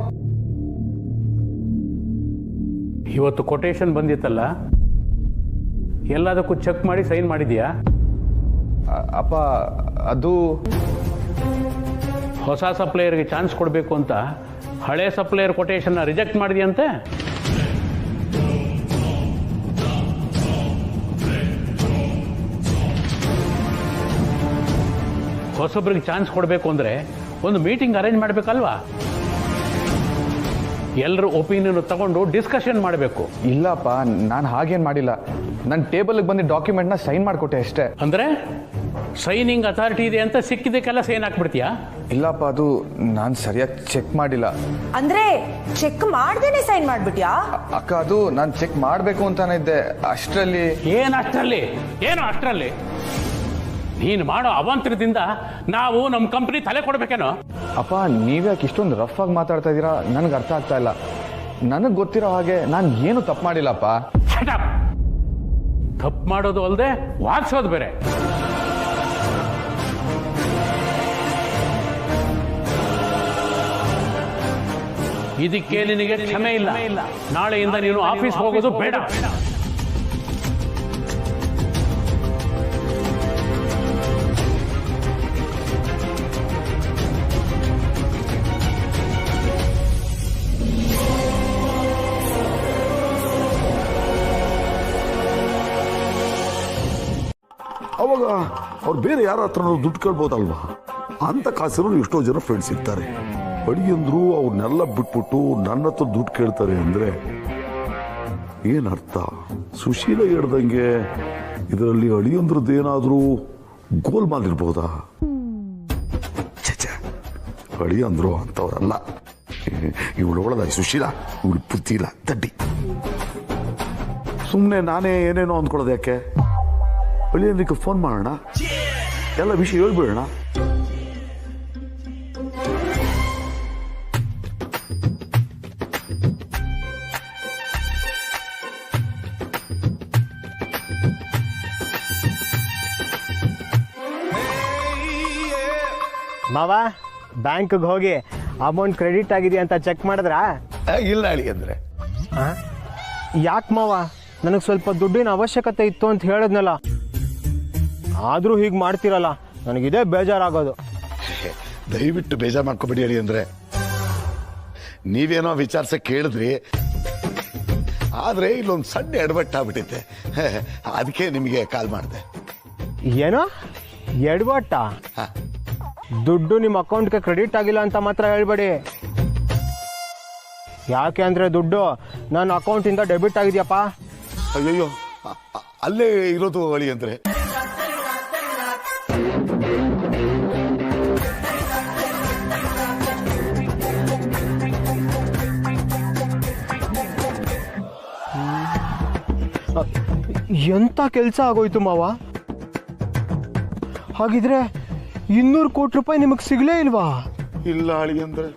ಇವತ್ತು ಕೊಟೇಶನ್ ಬಂದಿತ್ತಲ್ಲ, ಎಲ್ಲದಕ್ಕೂ ಚೆಕ್ ಮಾಡಿ ಸೈನ್ ಮಾಡಿದ್ಯಾ? ಅಪ್ಪ ಅದು ಹೊಸ ಸಪ್ಲೈಯರ್ಗೆ ಚಾನ್ಸ್ ಕೊಡಬೇಕು ಅಂತ ಹಳೆ ಸಪ್ಲೈಯರ್ ಕೊಟೇಶನ್ನ ರಿಜೆಕ್ಟ್ ಮಾಡಿದ್ಯಂತೆ. ಹೊಸೊಬ್ರಿಗೆ ಚಾನ್ಸ್ ಕೊಡಬೇಕು ಅಂದರೆ ಒಂದು ಮೀಟಿಂಗ್ ಅರೇಂಜ್ ಮಾಡಬೇಕಲ್ವಾ? ಎಲ್ಲರೂ ಒಪಿನಿಯನ್ ತಗೊಂಡು ಡಿಸ್ಕಷನ್ ಮಾಡಬೇಕು. ಇಲ್ಲಪ್ಪ, ನಾನು ಹಾಗೇನು ಮಾಡಿಲ್ಲ. ನನ್ನ ಟೇಬಲ್ಗೆ ಬಂದು ಡಾಕ್ಯುಮೆಂಟ್ನ ಸೈನ್ ಮಾಡಿಕೊಟ್ಟೆ ಅಷ್ಟೇ. ಅಂದರೆ ಸೈನಿಂಗ್ ಅಥಾರಿಟಿ ಇದೆ ಅಂತ ಸಿಕ್ಕಿದ್ದಕ್ಕೆಲ್ಲ ಸೈನ್ ಹಾಕ್ಬಿಡ್ತೀಯಾ? ಇಲ್ಲಪ್ಪ, ಅದು ನಾನು ಸರಿಯಾಗಿ ಚೆಕ್ ಮಾಡಿಲ್ಲ. ಅಂದ್ರೆ ಚೆಕ್ ಮಾಡ್ದೇನೆ ಸೈನ್ ಮಾಡ್ಬಿಟ್ಯಾ? ಅಕ್ಕ, ಅದು ನಾನು ಚೆಕ್ ಮಾಡಬೇಕು ಅಂತಾನೆ ಇದ್ದೆ, ಅಷ್ಟರಲ್ಲಿ. ಏನು ಅಷ್ಟರಲ್ಲಿ ನೀನು ಮಾಡೋ ಅವಾಂತರದಿಂದ ನಾವು ನಮ್ಮ ಕಂಪ್ನಿ ತಲೆ ಕೊಡ್ಬೇಕೇನೋ? ಅಪ್ಪ, ನೀವ್ಯಾಕೆ ಇಷ್ಟೊಂದು ರಫ್ ಆಗಿ ಮಾತಾಡ್ತಾ ಇದ್ದೀರಾ? ನನಗೆ ಅರ್ಥ ಆಗ್ತಾ ಇಲ್ಲ. ನನಗೆ ಗೊತ್ತಿರೋ ಹಾಗೆ ನಾನು ಏನು ತಪ್ಪು ಮಾಡಿಲ್ಲಪ್ಪ. ತಪ್ಪು ಮಾಡೋದು ಅಲ್ಲದೆ ವಾದಿಸೋದು ಬೇರೆ. ಇದಕ್ಕೆ ನಿನಗೆ ಕ್ಷಮೆ ಇಲ್ಲ. ನಾಳೆಯಿಂದ ನೀನು ಆಫೀಸ್ ಹೋಗೋದು ಬೇಡ. ಅವಾಗ ಅವ್ರು ಬೇರೆ ಯಾರ ಹತ್ರ ದುಡ್ಡು ಕೇಳ್ಬೋದಲ್ವಾ? ಅಂತ ಕಾಸಿರೋ ಎಷ್ಟೋ ಜನ ಫ್ರೆಂಡ್ಸ್ ಇರ್ತಾರೆ. ಅಡಿಯಂದ್ರು ಅವ್ರನ್ನೆಲ್ಲ ಬಿಟ್ಬಿಟ್ಟು ನನ್ನ ಹತ್ರ ದುಡ್ಡು ಕೇಳ್ತಾರೆ ಅಂದ್ರೆ ಏನರ್ಥ? ಸುಶೀಲ ಹೇಳ್ದಂಗೆ ಇದರಲ್ಲಿ ಅಳಿಯಂದ್ರದ್ದೇನಾದ್ರೂ ಗೋಲ್ಮಾಲ್ ಇರ್ಬೋದಾ? ಅಳಿಯಂದ್ರು ಅಂತವ್ರಲ್ಲ. ಇವಳು ಒಳದ ಸುಶೀಲ, ಇವಳು ಬುದ್ಧಿ ಇಲ್ಲ, ತಡ್ಡಿ. ಸುಮ್ಮನೆ ನಾನೇ ಏನೇನೋ ಅಂದ್ಕೊಳ್ಳೋದು ಯಾಕೆ? ಅಳಿಯಂದ್ರಿಗೆ ಫೋನ್ ಮಾಡೋಣ, ಎಲ್ಲ ವಿಷಯ ಹೇಳ್ಬಿಡೋಣ. ಮಾವ, ಬ್ಯಾಂಕ್ಗೆ ಹೋಗಿ ಅಮೌಂಟ್ ಕ್ರೆಡಿಟ್ ಆಗಿದೆ ಅಂತ ಚೆಕ್ ಮಾಡಿದ್ರಾ? ಇಲ್ಲ ಅಳಿಯಂದ್ರೆ. ಯಾಕೆ ಮಾವ? ನನಗೆ ಸ್ವಲ್ಪ ದುಡ್ಡಿನ ಅವಶ್ಯಕತೆ ಇತ್ತು ಅಂತ ಹೇಳಿದ್ನಲ್ಲ, ಆದರೂ ಹೀಗೆ ಮಾಡ್ತಿರಲ್ಲ, ನನಗಿದೇ ಬೇಜಾರಾಗೋದು. ದಯವಿಟ್ಟು ಬೇಜಾರು ಮಾಡ್ಕೊಬೇಡಿ ಅಳಿಯಂದ್ರೆ. ನೀವೇನೋ ವಿಚಾರಿಸಕ್ಕೆ ಕೇಳಿದ್ರಿ, ಆದರೆ ಇಲ್ಲೊಂದು ಸಣ್ಣ ಎಡವಟ್ಟಾಗ್ಬಿಟ್ಟಿದೆ, ಅದಕ್ಕೆ ನಿಮಗೆ ಕಾಲ್ ಮಾಡಿದೆ. ಏನೋ ಎಡವಟ್ಟ? ದುಡ್ಡು ನಿಮ್ಮ ಅಕೌಂಟ್ಗೆ ಕ್ರೆಡಿಟ್ ಆಗಿಲ್ಲ ಅಂತ ಮಾತ್ರ ಹೇಳ್ಬೇಡಿ. ಯಾಕೆ ಅಂದರೆ ದುಡ್ಡು ನನ್ನ ಅಕೌಂಟಿಂದ ಡೆಬಿಟ್ ಆಗಿದೆಯಪ್ಪ. ಅಯ್ಯಯ್ಯೋ, ಅಲ್ಲೇ ಇರೋದು ಅಳಿಯಂದ್ರೆ. ಎಂಥ ಕೆಲಸ ಆಗೋಯ್ತು ಮಾವ. ಹಾಗಿದ್ರೆ 200 ಕೋಟಿ ರೂಪಾಯಿ ನಿಮಗೆ ಸಿಗಲೇ ಇಲ್ವಾ? ಇಲ್ಲ ಅಳಿಯಂದ್ರೆ,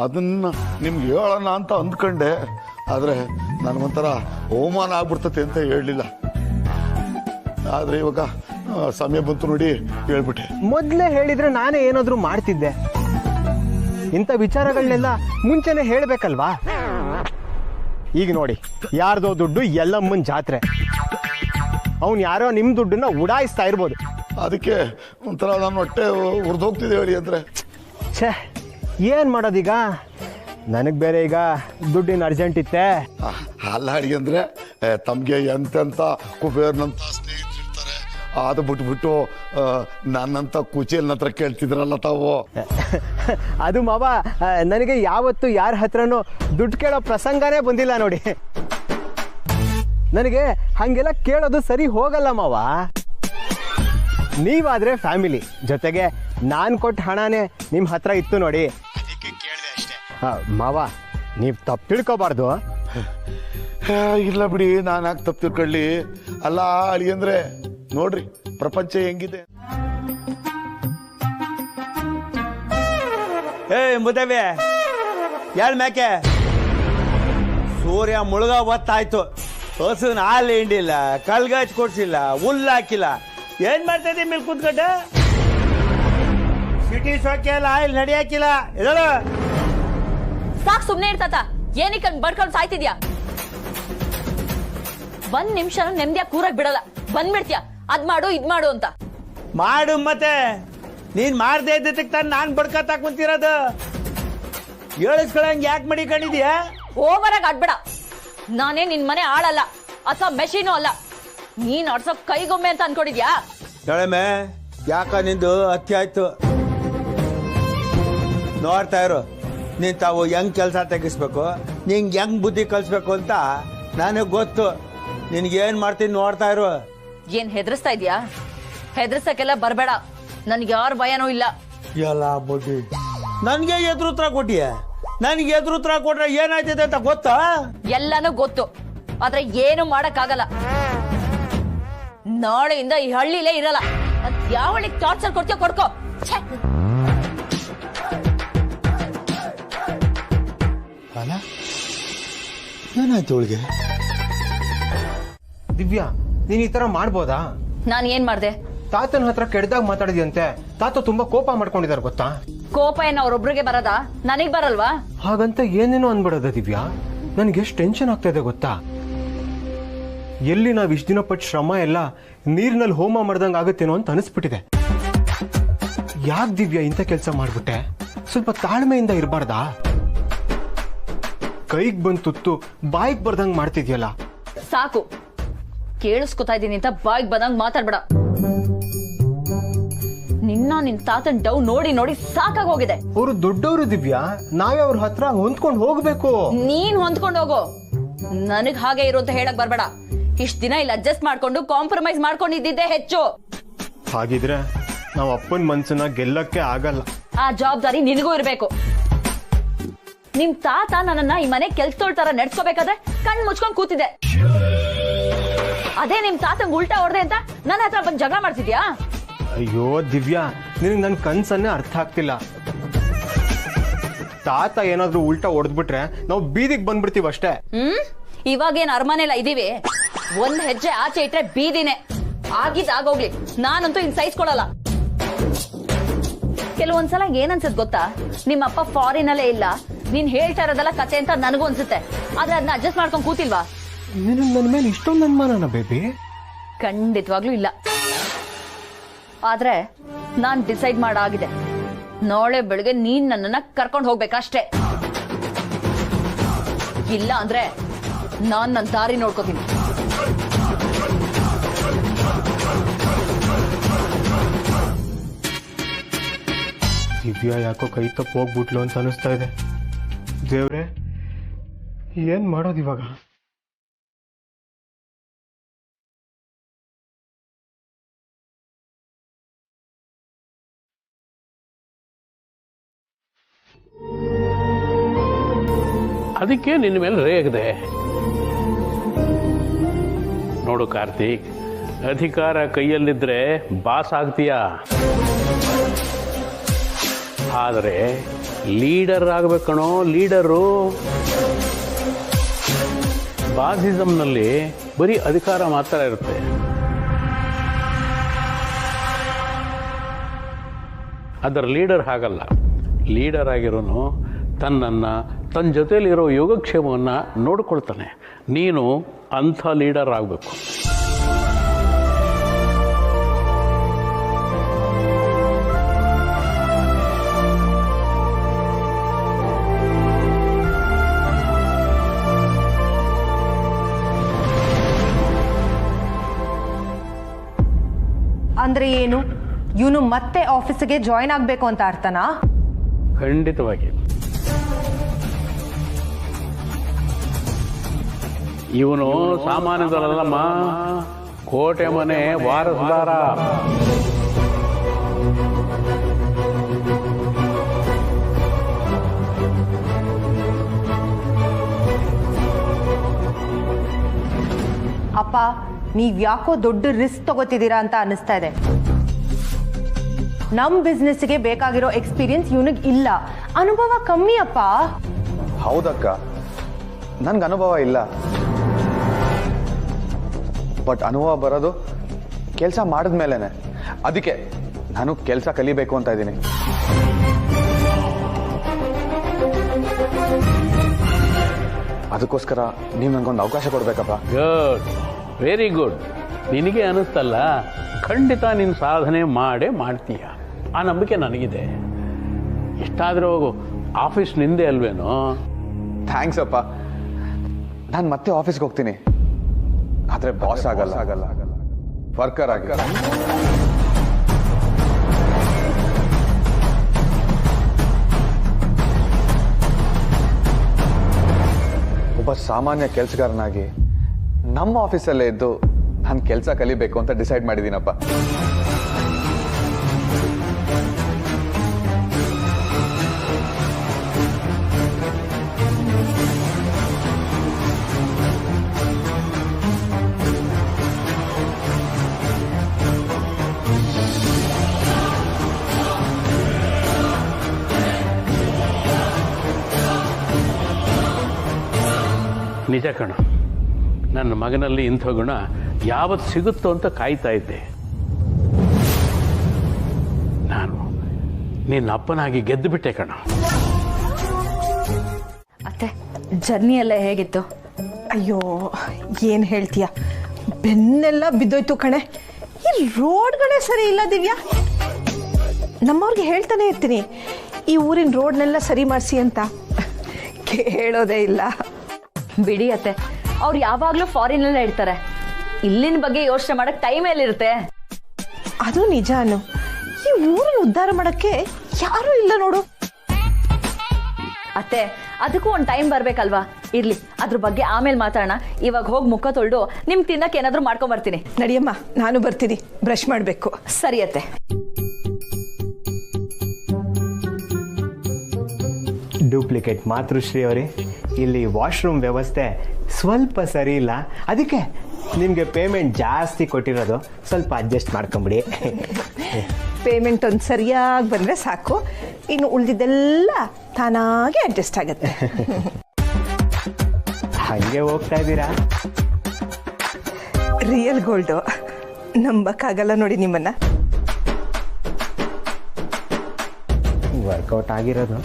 ಅದನ್ನ ನಿಮ್ಗೆ ಹೇಳೋಣ ಅಂತ ಅಂದ್ಕೊಂಡೆ, ಆದರೆ ನನಗೊಂಥರ ಅವಮಾನ ಆಗ್ಬಿಡ್ತತೆ ಅಂತ ಹೇಳಲಿಲ್ಲ. ಆದರೆ ಇವಾಗ ಸಮಯ ಬಂತು ನೋಡಿ, ಹೇಳ್ಬಿಟ್ಟೆ. ಮೊದಲೇ ಹೇಳಿದ್ರೆ ನಾನೇ ಏನಾದರೂ ಮಾಡ್ತಿದ್ದೆ. ಇಂಥ ವಿಚಾರಗಳನ್ನೆಲ್ಲ ಮುಂಚೆನೆ ಹೇಳಬೇಕಲ್ವಾ? ಈಗ ನೋಡಿ, ಯಾರ್ದೋ ದುಡ್ಡು ಎಲ್ಲಮ್ಮನ ಜಾತ್ರೆ, ಅವನು ಯಾರೋ ನಿಮ್ಮ ದುಡ್ಡನ್ನ ಉಡಾಯಿಸ್ತಾ ಇರ್ಬೋದು. ಅದಕ್ಕೆ ಒಂಥರ ನಾನು ಹೊಟ್ಟೆ ಉರಿದೋಗ್ತಿದೆ ಹೇಳಿ ಅಂದರೆ. ಛೇ, ಏನು ಮಾಡೋದೀಗ? ನನಗೆ ಬೇರೆ ಈಗ ದುಡ್ಡಿನ ಅರ್ಜೆಂಟ್ ಇತ್ತೆ. ಅಲ್ಲ ಅಡಿ ಅಂದರೆ ತಮಗೆ ಎಂತೆಂಥ ಕುಬೇರ್ನಂತ ಸ್ನೇಹಿತರಿರ್ತಾರೆ, ಅದು ಬಿಟ್ಬಿಟ್ಟು ನನ್ನಂಥ ಕುಚೇಲ್ನ ಹತ್ರ ಕೇಳ್ತಿದ್ರಲ್ಲ ತಾವು. ಅದು ಮಾವ, ನನಗೆ ಯಾವತ್ತು ಯಾರ ಹತ್ರನೂ ದುಡ್ಡು ಕೇಳೋ ಪ್ರಸಂಗನೇ ಬಂದಿಲ್ಲ ನೋಡಿ. ನನಗೆ ಹಾಗೆಲ್ಲ ಕೇಳೋದು ಸರಿ ಹೋಗಲ್ಲ ಮಾವ. ನೀವಾದರೆ ಫ್ಯಾಮಿಲಿ, ಜೊತೆಗೆ ನಾನು ಕೊಟ್ಟ ಹಣನೇ ನಿಮ್ಮ ಹತ್ರ ಇತ್ತು ನೋಡಿ, ಅದಕ್ಕೆ ಕೇಳಿದೆ ಅಷ್ಟೇ. ಮಾವ, ನೀವು ತಪ್ಪು ತಿಳ್ಕೊಬಾರ್ದು. ಇಲ್ಲ ಬಿಡಿ, ನಾನು ಯಾಕೆ ತಪ್ಪು ತಿಳ್ಕೊಳ್ಳಿ. ಅಲ್ಲ ಅಳಿಯಂದ್ರೆ ನೋಡ್ರಿ ಪ್ರಪಂಚ ಹೆಂಗಿದೆ. ಮುದವೆ ಯಾರ ಮ್ಯಾಕೆ ಸೂರ್ಯ ಮುಳುಗ ಹೊತ್ತಾಯ್ತು. ಹಸುನ ಹಾಲು ಹಿಂಡಿಲ್ಲ, ಕಲ್ಗಾಚ್ ಕೊಡ್ಸಿಲ್ಲ, ಹುಲ್ಲು ಹಾಕಿಲ್ಲ. ಏನ್ ಮಾಡ್ತಾ ಇದ್ದೀವಿ ಮೇಲೆ ಕೂತ್ಕೊಂಡ? ಸಿಟಿ ಸೋಕೆ ಅಲ್ಲ, ಇಲ್ಲಿ ನಡಿ ಹಾಕಿಲ್ಲ. ಇದಳು ಸಾಕ್, ಸುಮ್ನೆ ಇರ್ತಾತ. ಏನಕ್ಕೆ ಬಡ್ಕೊಂಡು ಸಾಯ್ತಿದ್ಯಾ? ಒಂದ್ ನಿಮಿಷ ನೆಮ್ಮದಿಯಾಗಿ ಕೂರಕ್ ಬಿಡಲ್ಲ. ಬಂದ್ಬಿಡ್ತೀಯ, ಅದ್ ಮಾಡು ಇದ್ ಮಾಡು ಅಂತ. ಮಾಡು ಮತ್ತೆ. ನೀನ್ ಮಾಡ್ದೆ ಇದ್ದಕ್ಕೆ ತಾನು ನಾನ್ ಬಡ್ಕತಾ ಕುಂತಿರೋದು. ಹೇಳಿಸ್ಕೊಳಂಗ್ ಯಾಕೆ ಮಡಿಕೊಂಡಿದ್ಯಾ? ಓವರ್ ಆಗಿ ಆಡ್ಬೇಡ. ನಾನೇ ನಿನ್ ಮನೆ ಆಳಲ್ಲ ಅಥವಾ ಮೆಷಿನು ಅಲ್ಲ. ನೀನ್ ಆಡ್ಸೋ ಕೈಗೊಮ್ಮೆ ಅಂತ ಅನ್ಕೊಂಡಿದ್ಯಾ? ಹೇಳಮ್ಮೆ, ಯಾಕ ನಿಂದು ಅತಿ ಆಯ್ತು. ನೋಡ್ತಾ ಇರು, ನೀನ್ ತಾವು ಹೆಂಗ್ ಕೆಲಸ ತೆಗಿಸ್ಬೇಕು, ನಿಂಗೆ ಹೆಂಗ್ ಬುದ್ಧಿ ಕಲಿಸ್ಬೇಕು ಅಂತ ನನಗೆ ಗೊತ್ತು. ನಿನ್ಗೇನ್ ಮಾಡ್ತೀನಿ ನೋಡ್ತಾ ಇರು. ಏನ್ ಹೆದರ್ಸ್ತಾ ಇದ್ಯಾ? ಹೆದರ್ಸಕ್ಕೆಲ್ಲ ಬರ್ಬೇಡ. ನನ್ಗೆ ಯಾರ ಭಯನೂ ಇಲ್ಲ. ಎಲ್ಲ ಬುದ್ಧಿ ನನ್ಗೆ ಎದುರುತ್ರ ಕೊಟ್ಟಿಯ. ನನಗೆ ಎದುರುತ್ರ ಕೊಟ್ರೆ ಏನಾಯ್ತದೆ ಅಂತ ಗೊತ್ತಾ? ಎಲ್ಲಾನು ಗೊತ್ತು, ಆದ್ರೆ ಏನು ಮಾಡಕ್ ಆಗಲ್ಲ. ನಾಳೆಯಿಂದ ಈ ಹಳ್ಳಿಲೇ ಇರಲ್ಲ. ಯಾವ ಹಳ್ಳಿಗೆ ಟಾರ್ಚರ್ ಕೊಡ್ತೀಯೋ ಕೊಡ್ಕೋ. ಏನಾಯ್ತು ಅವಳಿಗೆ? ದಿವ್ಯಾ, ನೀನ್ ಈ ತರ ಮಾಡ್ಬೋದಾ? ನಾನ್ ಏನ್ ಮಾಡ್ದೆ? ತಾತನ ಹತ್ರ ಕೆಡ್ದಾಗ ಮಾತಾಡಿದ್ಯಂತೆ. ತಾತ ತುಂಬಾ ಕೋಪ ಮಾಡ್ಕೊಂಡಿದಾರೆ ಗೊತ್ತಾ? ಕೋಪ ಏನ ಅವ್ರೊಬ್ರಿಗೆ ಬರದಾ? ನನಗ್ ಬರಲ್ವಾ? ಹಾಗಂತ ಏನೇನೋ ಅನ್ಬಿಡೋದ ದಿವ್ಯಾ. ನನ್ಗೆ ಎಷ್ಟು ಟೆನ್ಷನ್ ಆಗ್ತಾ ಇದೆ ಗೊತ್ತಾ? ಎಲ್ಲಿ ನಾವ್ ಇಷ್ಟ ದಿನ ಪಟ್ಟು ಶ್ರಮ ಎಲ್ಲ ನೀರಿನಲ್ಲಿ ಹೋಮ ಮಾಡ್ದಂಗ ಆಗುತ್ತೇನೋ ಅಂತ ಅನಿಸ್ಬಿಟ್ಟಿದೆ. ಯಾಕೆ ದಿವ್ಯಾ ಇಂಥ ಕೆಲಸ ಮಾಡ್ಬಿಟ್ಟೆ? ಸ್ವಲ್ಪ ತಾಳ್ಮೆಯಿಂದ ಇರಬಾರ್ದಾ? ಕೈಗ್ ಬಂದ್ ತುತ್ತು ಬಾಯಿಗೆ ಬರ್ದಂಗ್ ಮಾಡ್ತಿದ್ಯಲ್ಲ. ಸಾಕು, ಕೇಳಿಸ್ಕೊತಾ ಇದೀನಿ ಅಂತ ಬಾಯಿಗೆ ಬಂದಂಗ್ ಮಾತಾಡ್ಬೇಡ. ನಿನ್ ತಾತನ್ ಡವ್ ನೋಡಿ ನೋಡಿ ಸಾಕಾಗಿ ಹೋಗಿದೆ. ಅವರು ದೊಡ್ಡವರು ದಿವ್ಯಾ, ನಾವೇ ಅವ್ರ ಹತ್ರ ಹೊಂದ್ಕೊಂಡು ಹೋಗ್ಬೇಕು. ನೀನ್ ಹೊಂದ್ಕೊಂಡು ಹೋಗೋ, ನನಗ್ ಹಾಗೆ ಇರು ಅಂತ ಹೇಳಕ್ ಬರ್ಬೇಡ. ಇಷ್ಟ ದಿನ ಇಲ್ಲಿ ಅಡ್ಜಸ್ಟ್ ಮಾಡ್ಕೊಂಡು ಕಾಂಪ್ರಮೈಸ್ ಮಾಡ್ಕೊಂಡಿದ್ದಿದ್ದೆ ಹೆಚ್ಚು. ಹಾಗಿದ್ರೆ ನಾವ್ ಅಪ್ಪನ ಮನ್ಸನ್ನ ಗೆಲ್ಲಕ್ಕೆ ಆಗಲ್ಲ. ಆ ಜವಾಬ್ದಾರಿ ನಿನಗೂ ಇರ್ಬೇಕು. ನಿಮ್ ತಾತ ನನ್ನನ್ನ ಈ ಮನೆ ಕೆಲ್ಸದೋಳ್ ತರ ನಡ್ಸ್ಕೋಬೇಕಾದ್ರೆ ಕಣ್ ಮುಚ್ಕೊಂಡ್ ಕೂತಿದೆ. ಅದೇ ನಿಮ್ ತಾತಂಗ್ ಉಲ್ಟಾ ಹೊಡೆದೆ ಅಂತ ನನ್ನ ಹತ್ರ ಬಂದ್ ಜಗಳ ಮಾಡ್ತಿದ್ಯಾ? ಅಯ್ಯೋ ದಿವ್ಯಾ, ನಿನಗೆ ನನ್ ಕನ್ಸನ್ನೇ ಅರ್ಥ ಆಗ್ತಿಲ್ಲ. ತಾತ ಏನಾದ್ರೂ ಉಲ್ಟಾ ಹೊಡೆದ್ಬಿಟ್ರೆ ನಾವು ಬೀದಿಗೆ ಬಂದ್ಬಿಡ್ತೀವಿ ಅಷ್ಟೇ. ಇವಾಗೇನ್ ಅರಮನೆಲ್ಲ ಇದೀವಿ. ಒಂದ್ ಹೆಜ್ಜೆ ಆಚೆ ಇಟ್ರೆ ಬೀದಿನೇ. ಆಗೋಗ್ಲಿ, ನಾನಂತೂ ಇನ್ ಸಹಿಸ್ಕೊಳಲ್ಲ. ಕೆಲವೊಂದ್ಸಲ ಏನನ್ಸತ್ ಗೊತ್ತಾ? ನಿಮ್ಮಪ್ಪ ಫಾರಿನ್ ಅಲ್ಲೇ ಇಲ್ಲ, ನೀನ್ ಹೇಳ್ತಾ ಇರೋದೆಲ್ಲ ಕತೆ ಅಂತ ನನಗೂ ಅನ್ಸುತ್ತೆ. ಆದ್ರೆ ಅದನ್ನ ಅಡ್ಜಸ್ಟ್ ಮಾಡ್ಕೊಂಡ್ ಕೂತಿಲ್ವಾ? ನನ್ನ ಮೇಲೆ ಇಷ್ಟೊಂದು ಅನುಮಾನನ ಬೇಬಿ? ಖಂಡಿತವಾಗ್ಲೂ ಇಲ್ಲ. ಆದ್ರೆ ನಾನ್ ಡಿಸೈಡ್ ಮಾಡಾಗಿದೆ. ನಾಳೆ ಬೆಳಗ್ಗೆ ನೀನ್ ನನ್ನನ್ನ ಕರ್ಕೊಂಡು ಹೋಗ್ಬೇಕಷ್ಟೇ. ಇಲ್ಲ ಅಂದ್ರೆ ನಾನ್ ನನ್ನ ದಾರಿ ನೋಡ್ಕೋತೀನಿ. ದಿವ್ಯಾ ಯಾಕೋ ಕೈ ತಪ್ಪು ಹೋಗ್ಬಿಟ್ಲು ಅಂತ ಅನಿಸ್ತಾ ಇದೆ. ದೇವ್ರೆ, ಏನ್ ಮಾಡೋದು ಇವಾಗ? ಅದಕ್ಕೆ ನಿನ್ನ ಮೇಲೆ ರೇಗಿದೆ. ನೋಡು ಕಾರ್ತಿಕ್, ಅಧಿಕಾರ ಕೈಯಲ್ಲಿದ್ರೆ ಬಾಸ್ ಆಗ್ತೀಯ. ಆದರೆ ಲೀಡರ್ ಆಗ್ಬೇಕಣೋ, ಲೀಡರು. ಬಾಸಿಸಂನಲ್ಲಿ ಬರೀ ಅಧಿಕಾರ ಮಾತ್ರ ಇರುತ್ತೆ. ಅದರ ಲೀಡರ್ ಹಾಗಲ್ಲ. ಲೀಡರ್ ಆಗಿರೋನು ತನ್ನನ್ನು, ತನ್ನ ಜೊತೆಯಲ್ಲಿರೋ ಯೋಗಕ್ಷೇಮವನ್ನು ನೋಡ್ಕೊಳ್ತಾನೆ. ನೀನು ಅಂಥ ಲೀಡರ್ ಆಗಬೇಕು. ಅಂದ್ರೆ ಏನು? ಇವನು ಮತ್ತೆ ಆಫೀಸಿಗೆ ಜಾಯಿನ್ ಆಗ್ಬೇಕು ಅಂತ ಅರ್ಥನಾ? ಖಂಡಿತವಾಗಿ. ಇವನು ಸಾಮಾನ್ಯದಲ್ಲಮ್ಮ, ಕೋಟೆ ಮನೆ ವಾರಸ್ದಾರ. ಅಪ್ಪ ನೀವ್ ಯಾಕೋ ದೊಡ್ಡ ರಿಸ್ಕ್ ತಗೋತಿದ್ದೀರಾ ಅಂತ ಅನಿಸ್ತಾ ಇದೆ. ನಮ್ ಬಿಸ್ನೆಸ್ಗೆ ಬೇಕಾಗಿರೋ ಎಕ್ಸ್ಪೀರಿಯನ್ಸ್ ಇವನಿಗೆ ಇಲ್ಲ, ಅನುಭವ ಕಮ್ಮಿ ಅಪ್ಪ. ಹೌದಕ್ಕ, ನನ್ಗೆ ಅನುಭವ ಇಲ್ಲ, ಬಟ್ ಅನುಭವ ಬರೋದು ಕೆಲಸ ಮಾಡಿದ್ಮೇಲೆನೆ. ಅದಕ್ಕೆ ನಾನು ಕೆಲಸ ಕಲಿಬೇಕು ಅಂತ ಇದ್ದೀನಿ. ಅದಕ್ಕೋಸ್ಕರ ನೀವು ನನಗೊಂದು ಅವಕಾಶ ಕೊಡ್ಬೇಕಪ್ಪ. Good, very good. ನಿನಗೆ ಅನಿಸ್ತಲ್ಲ, ಖಂಡಿತ ನೀನು ಸಾಧನೆ ಮಾಡೇ ಮಾಡ್ತೀಯ, ಆ ನಂಬಿಕೆ ನನಗಿದೆ. ಎಷ್ಟಾದರೂ ಆಫೀಸ್ ನಿಂದೆ ಅಲ್ವೇನೋ. ಥ್ಯಾಂಕ್ಸ್ ಅಪ್ಪ. ನಾನು ಮತ್ತೆ ಆಫೀಸ್ಗೆ ಹೋಗ್ತೀನಿ, ಆದರೆ ಬಾಸ್ ಆಗಲ್ಲ, ವರ್ಕರ್ ಆಗಿ. ಒಬ್ಬ ಸಾಮಾನ್ಯ ಕೆಲಸಗಾರನಾಗಿ ನಮ್ಮ ಆಫೀಸಲ್ಲೇ ಇದ್ದು ನಾನು ಕೆಲಸ ಕಲಿಬೇಕು ಅಂತ ಡಿಸೈಡ್ ಮಾಡಿದ್ದೀನಪ್ಪ. ನಿಜ ಕಣ, ನನ್ನ ಮಗನಲ್ಲಿ ಇಂಥ ಗುಣ ಯಾವತ್ತು ಸಿಗುತ್ತೋ ಅಂತ ಕಾಯ್ತಾ ಇದ್ದೆ. ನಾನು ನಿನ್ನ ಅಪ್ಪನಾಗಿ ಗೆದ್ದು ಬಿಟ್ಟೆ ಕಣ. ಅತ್ತೆ, ಜರ್ನಿ ಎಲ್ಲ ಹೇಗಿತ್ತು? ಅಯ್ಯೋ, ಏನು ಹೇಳ್ತೀಯ, ಬೆನ್ನೆಲ್ಲ ಬಿದ್ದೋಯ್ತು ಕಣೆ. ಈ ರೋಡ್ಗಳೇ ಸರಿ ಇಲ್ಲ ದಿವ್ಯಾ. ನಮ್ಮವ್ರಿಗೆ ಹೇಳ್ತಾನೆ ಇರ್ತೀನಿ, ಈ ಊರಿನ ರೋಡ್ನೆಲ್ಲ ಸರಿ ಮಾಡಿಸಿ ಅಂತ, ಕೇಳೋದೇ ಇಲ್ಲ. ಬಿಡಿ ಅತ್ತೆ, ಅವ್ರು ಯಾವಾಗಲೂ ಫಾರಿನಲ್ಲೇ ಇರ್ತಾರೆ. ಇಲ್ಲಿನ ಬಗ್ಗೆ ಯೋಚನೆ ಮಾಡಕ್ ಟೈಮ್ ಎಲ್ಲಿರುತ್ತೆ? ಅದು ನಿಜಾನು. ಈ ಊರನ್ನ ಉದ್ಧಾರ ಮಾಡಕ್ಕೆ ಯಾರೂ ಇಲ್ಲ ನೋಡು. ಅತ್ತೆ, ಅದಕ್ಕೂ ಒಂದು ಟೈಮ್ ಬರ್ಬೇಕಲ್ವಾ? ಇರ್ಲಿ, ಅದ್ರ ಬಗ್ಗೆ ಆಮೇಲೆ ಮಾತಾಡೋಣ. ಇವಾಗ ಹೋಗಿ ಮುಖ ತೊಳೆದು ನಿಮ್ಗೆ ತಿನ್ನಕ್ಕೆ ಏನಾದರೂ ಮಾಡ್ಕೊಂಡ್ ಬರ್ತೀನಿ. ನಡಿಯಮ್ಮ, ನಾನು ಬರ್ತೀನಿ, ಬ್ರಷ್ ಮಾಡಬೇಕು. ಸರಿ ಅತ್ತೆ. ಡೂಪ್ಲಿಕೇಟ್ ಮಾತೃಶ್ರೀ ಅವರೇ, ಇಲ್ಲಿ ವಾಶ್ರೂಮ್ ವ್ಯವಸ್ಥೆ ಸ್ವಲ್ಪ ಸರಿ ಇಲ್ಲ, ಅದಕ್ಕೆ ನಿಮಗೆ ಪೇಮೆಂಟ್ ಜಾಸ್ತಿ ಕೊಟ್ಟಿರೋದು. ಸ್ವಲ್ಪ ಅಡ್ಜಸ್ಟ್ ಮಾಡ್ಕೊಂಬಿಡಿ. ಪೇಮೆಂಟ್ ಒಂದು ಸರಿಯಾಗಿ ಬಂದರೆ ಸಾಕು, ಇನ್ನು ಉಳಿದಿದ್ದೆಲ್ಲ ತಾನಾಗೆ ಅಡ್ಜಸ್ಟ್ ಆಗುತ್ತೆ. ಹಾಗೆ ಹೋಗ್ತಾ ಇದ್ದೀರಾ? ರಿಯಲ್ ಗೋಲ್ಡು, ನಂಬಕ್ಕಾಗಲ್ಲ ನೋಡಿ ನಿಮ್ಮನ್ನ. ವರ್ಕೌಟ್ ಆಗಿರೋದು.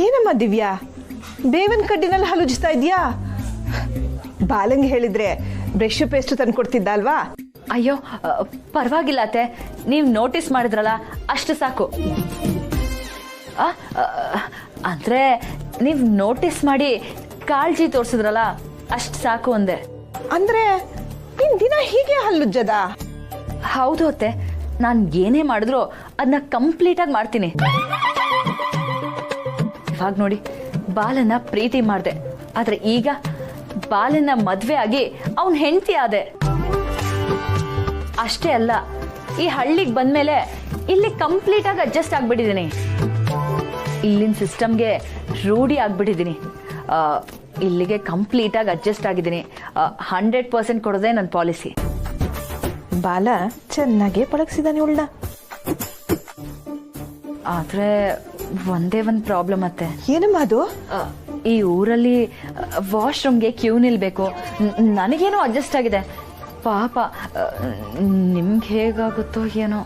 ಏನಮ್ಮ ದಿವ್ಯಾ, ಬೇವಿನ ಕಡ್ಡಿನಲ್ಲಿ ಹಲುಜ್ತಾ ಇದೆಯಾ? ಬಾಲಂಗೆ ಹೇಳಿದ್ರೆ ಬ್ರಷ್ ಪೇಸ್ಟ್ ತಂದು ಕೊಡ್ತಿದ್ದ ಅಲ್ವಾ? ಅಯ್ಯೋ, ಪರವಾಗಿಲ್ಲ ಅತ್ತೆ, ನೀವು ನೋಟಿಸ್ ಮಾಡಿದ್ರಲ್ಲ ಅಷ್ಟು ಸಾಕು. ಅಂದರೆ ನೀವು ನೋಟಿಸ್ ಮಾಡಿ ಕಾಳಜಿ ತೋರಿಸಿದ್ರಲ್ಲ ಅಷ್ಟು ಸಾಕು ಅಂದೆ. ಅಂದರೆ ನಿನ್ ದಿನ ಹೀಗೆ ಹಲ್ಲುಜ್ಜದ? ಹೌದು ಅತ್ತೆ, ನಾನು ಏನೇ ಮಾಡಿದ್ರು ಅದನ್ನ ಕಂಪ್ಲೀಟಾಗಿ ಮಾಡ್ತೀನಿ. ಇವಾಗ ನೋಡಿ, ಬಾಲನ್ನ ಪ್ರೀತಿ ಮಾಡಿದೆ, ಆದರೆ ಈಗ ಬಾಲನ್ನ ಮದುವೆ ಆಗಿ ಅವನ ಹೆಂಡತಿ ಆದೆ. ಅಷ್ಟೇ ಅಲ್ಲ, ಈ ಹಳ್ಳಿಗೆ ಬಂದ್ಮೇಲೆ ಇಲ್ಲಿ ಕಂಪ್ಲೀಟಾಗಿ ಅಡ್ಜಸ್ಟ್ ಆಗ್ಬಿಟ್ಟಿದ್ದೀನಿ. ಇಲ್ಲಿನ ಸಿಸ್ಟಮ್ಗೆ ರೂಢಿ ಆಗ್ಬಿಟ್ಟಿದ್ದೀನಿ. ಇಲ್ಲಿಗೆ ಕಂಪ್ಲೀಟಾಗಿ ಅಡ್ಜಸ್ಟ್ ಆಗಿದ್ದೀನಿ. 100% ಕೊಡೋದೇ ನನ್ನ ಪಾಲಿಸಿ. ಬಾಲ ಚೆನ್ನಾಗೇ ಪಳಗಿಸಿದಾನೆ ಉಳ್ಳ. ಆದರೆ ಒಂದೇ ಒಂದು ಪ್ರಾಬ್ಲಮ್ ಅತ್ತೆ. ಏನಮ್ಮ ಅದು? ಈ ಊರಲ್ಲಿ ವಾಶ್ರೂಮ್ಗೆ ಕ್ಯೂ ನಿಲ್ಬೇಕು. ನನಗೇನೋ ಅಡ್ಜಸ್ಟ್ ಆಗಿದೆ. ಪಾಪ ನಿಮ್ಗೆ ಹೇಗಾಗುತ್ತೋ ಏನೋ.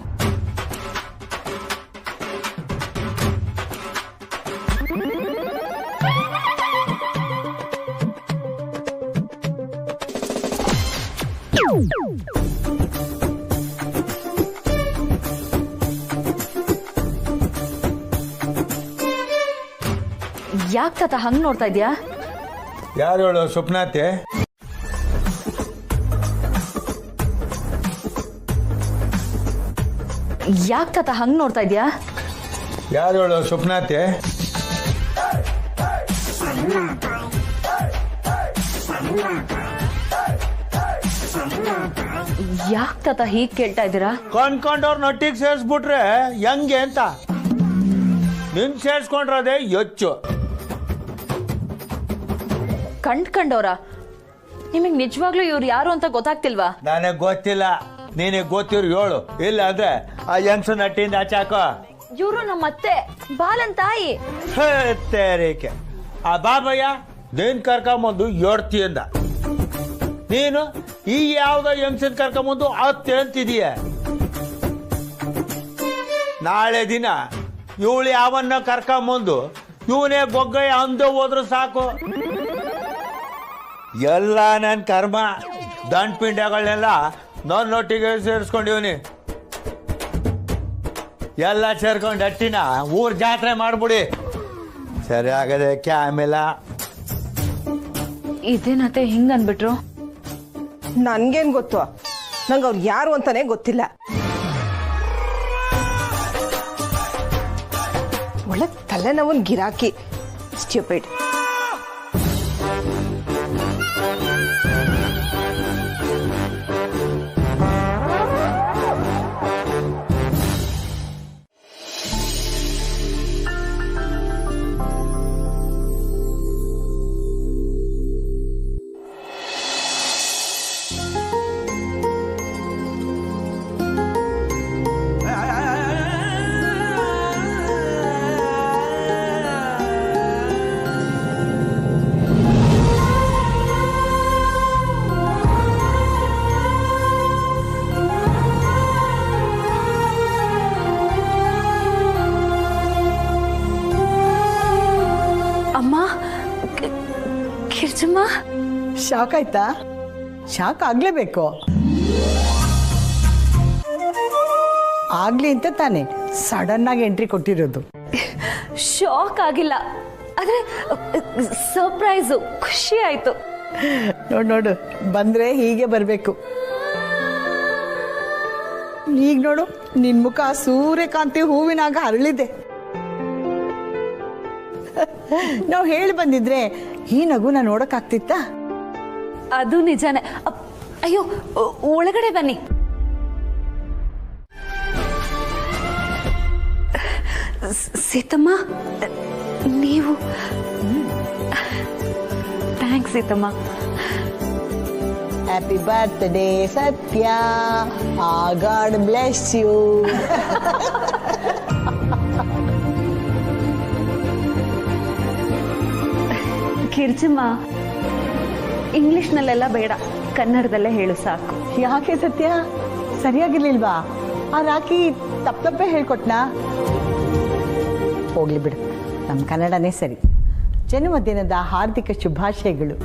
ಯಾಕೆ ತಾತ ಹಂಗೆ ನೋಡ್ತಾ ಇದೆಯಾ? ಯಾರು ಹೇಳು? ಸ್ವಪ್ನಾತೆ. ಯಾಕೆ ತಾತ ಹಂಗೆ ನೋಡ್ತಾ ಇದೆಯಾ? ಯಾರು ಹೇಳು? ಸ್ವಪ್ನಾತೆ. ಯಾಕೆ ತಾತ ಹೀಗೆ ಕೇಳ್ತಾ ಇದ್ದೀರಾ? ಕೊಂಡ್ಕೊಂಡವ್ರ ನೊಟ್ಟಿಗೆ ಸೇರಿಸ್ಬಿಟ್ರೆ ಹೆಂಗೆ ಅಂತ ನಿನ್ ಸೇರಿಸ್ಕೊಂಡ್ರದೇ ಹೆಚ್ಚು. ಕಂಡ್ಕಂಡವ್ರ? ನಿಮಗೆ ನಿಜವಾಗ್ಲೂ ಇವ್ರು ಯಾರು ಅಂತ ಗೊತ್ತಾಗ್ತಿಲ್ವಾ? ನನಗೆ ಗೊತ್ತಿಲ್ಲ, ನೀನಿಗೆ ಗೊತ್ತಿರು ಹೇಳು, ಇಲ್ಲ ಅಂದ್ರೆ ಆ ಯಂಗ್ಸು ನಟ್ಟಿಂದ ಆಚಾಕೋ. ಇವರು ನಮ್ಮ ಅತ್ತೆ ಬಾಲನ್ ತಾಯಿ. ತೇರಿಕೆ ಆ ಬಾಬಯ್ಯ ನೀನ್ ಕರ್ಕೊಂಬಂದು ಯೋಡ್ತಿಯಿಂದ ನೀನು ಈ ಯಾವ್ದೋ ಯಂಗ್ಸನ್ ಕರ್ಕೊಂಬಂದು ಅತ್ತೆ ಅಂತಿದೀಯ. ನಾಳೆ ದಿನ ಇವಳು ಯಾವನ್ನ ಕರ್ಕೊಂಬಂದು ಇವನೇ ಬೊಗ್ಗಯ್ಯ ಅಂದು ಹೋದ್ರು ಸಾಕು. ಎಲ್ಲ ನನ್ನ ಕರ್ಮ ದಂಡ ಪಿಂಡಗಳನ್ನೆಲ್ಲ ನನ್ನೊಟ್ಟಿಗೆ ಸೇರಿಸ್ಕೊಂಡಿವ್ನಿ. ಎಲ್ಲ ಸೇರ್ಕೊಂಡು ಅಟ್ಟಿನ ಊರ್ ಜಾತ್ರೆ ಮಾಡ್ಬಿಡಿ. ಸರಿ ಆಗದೆ ಕ್ಯಾಮೆಲ. ಇದೇನತ್ತೆ ಹಿಂಗ ಅನ್ಬಿಟ್ರು? ನನ್ಗೇನ್ ಗೊತ್ತು, ನಂಗೆ ಅವ್ರು ಯಾರು ಅಂತಾನೆ ಗೊತ್ತಿಲ್ಲ. ಒಳ್ಳೆ ತಲೆನೋವನ್ ಗಿರಾಕಿ ಸ್ಟ್ಯೂಪಿಡ್. ಶಾಕ್ ಆಯ್ತಾ? ಶಾಕ್ ಆಗ್ಲೇಬೇಕು. ಆಗ್ಲಿ ಅಂತ ತಾನೆ ಸಡನ್ ಆಗಿ ಎಂಟ್ರಿ ಕೊಟ್ಟಿರೋದು. ಶಾಕ್ ಆಗಿಲ್ಲ, ಆದ್ರೆ ಸರ್ಪ್ರೈಸು, ಖುಷಿ ಆಯ್ತು. ನೋಡು ಬಂದ್ರೆ ಹೀಗೆ ಬರ್ಬೇಕು. ಈಗ ನೋಡು ನಿನ್ ಮುಖ ಸೂರ್ಯಕಾಂತಿ ಹೂವಿನಾಗ ಹರಳಿದೆ. ನಾವು ಹೇಳಿ ಬಂದಿದ್ರೆ ಈ ನಗುನ ನೋಡಕ್ಕಾಗ್ತಿತ್ತ? ಅದು ನಿಜಾನೇ. ಅಯ್ಯೋ, ಒಳಗಡೆ ಬನ್ನಿ. ಸೀತಮ್ಮ, ನೀವು? Thanks Seethamma. Happy birthday Satya. God bless you. Kirchamma, ಇಂಗ್ಲಿಷ್ನಲ್ಲೆಲ್ಲ ಬೇಡ, ಕನ್ನಡದಲ್ಲೇ ಹೇಳು ಸಾಕು. ಯಾಕೆ ಸತ್ಯ, ಸರಿಯಾಗಿರ್ಲಿಲ್ವಾ? ಆ ರಾಕಿ ತಪ್ಪೇ ಹೇಳ್ಕೊಟ್ನಾ? ಹೋಗ್ಲಿ ಬಿಡು, ನಮ್ಮ ಕನ್ನಡನೇ ಸರಿ. ಜನ್ಮದಿನದ ಹಾರ್ದಿಕ ಶುಭಾಶಯಗಳು.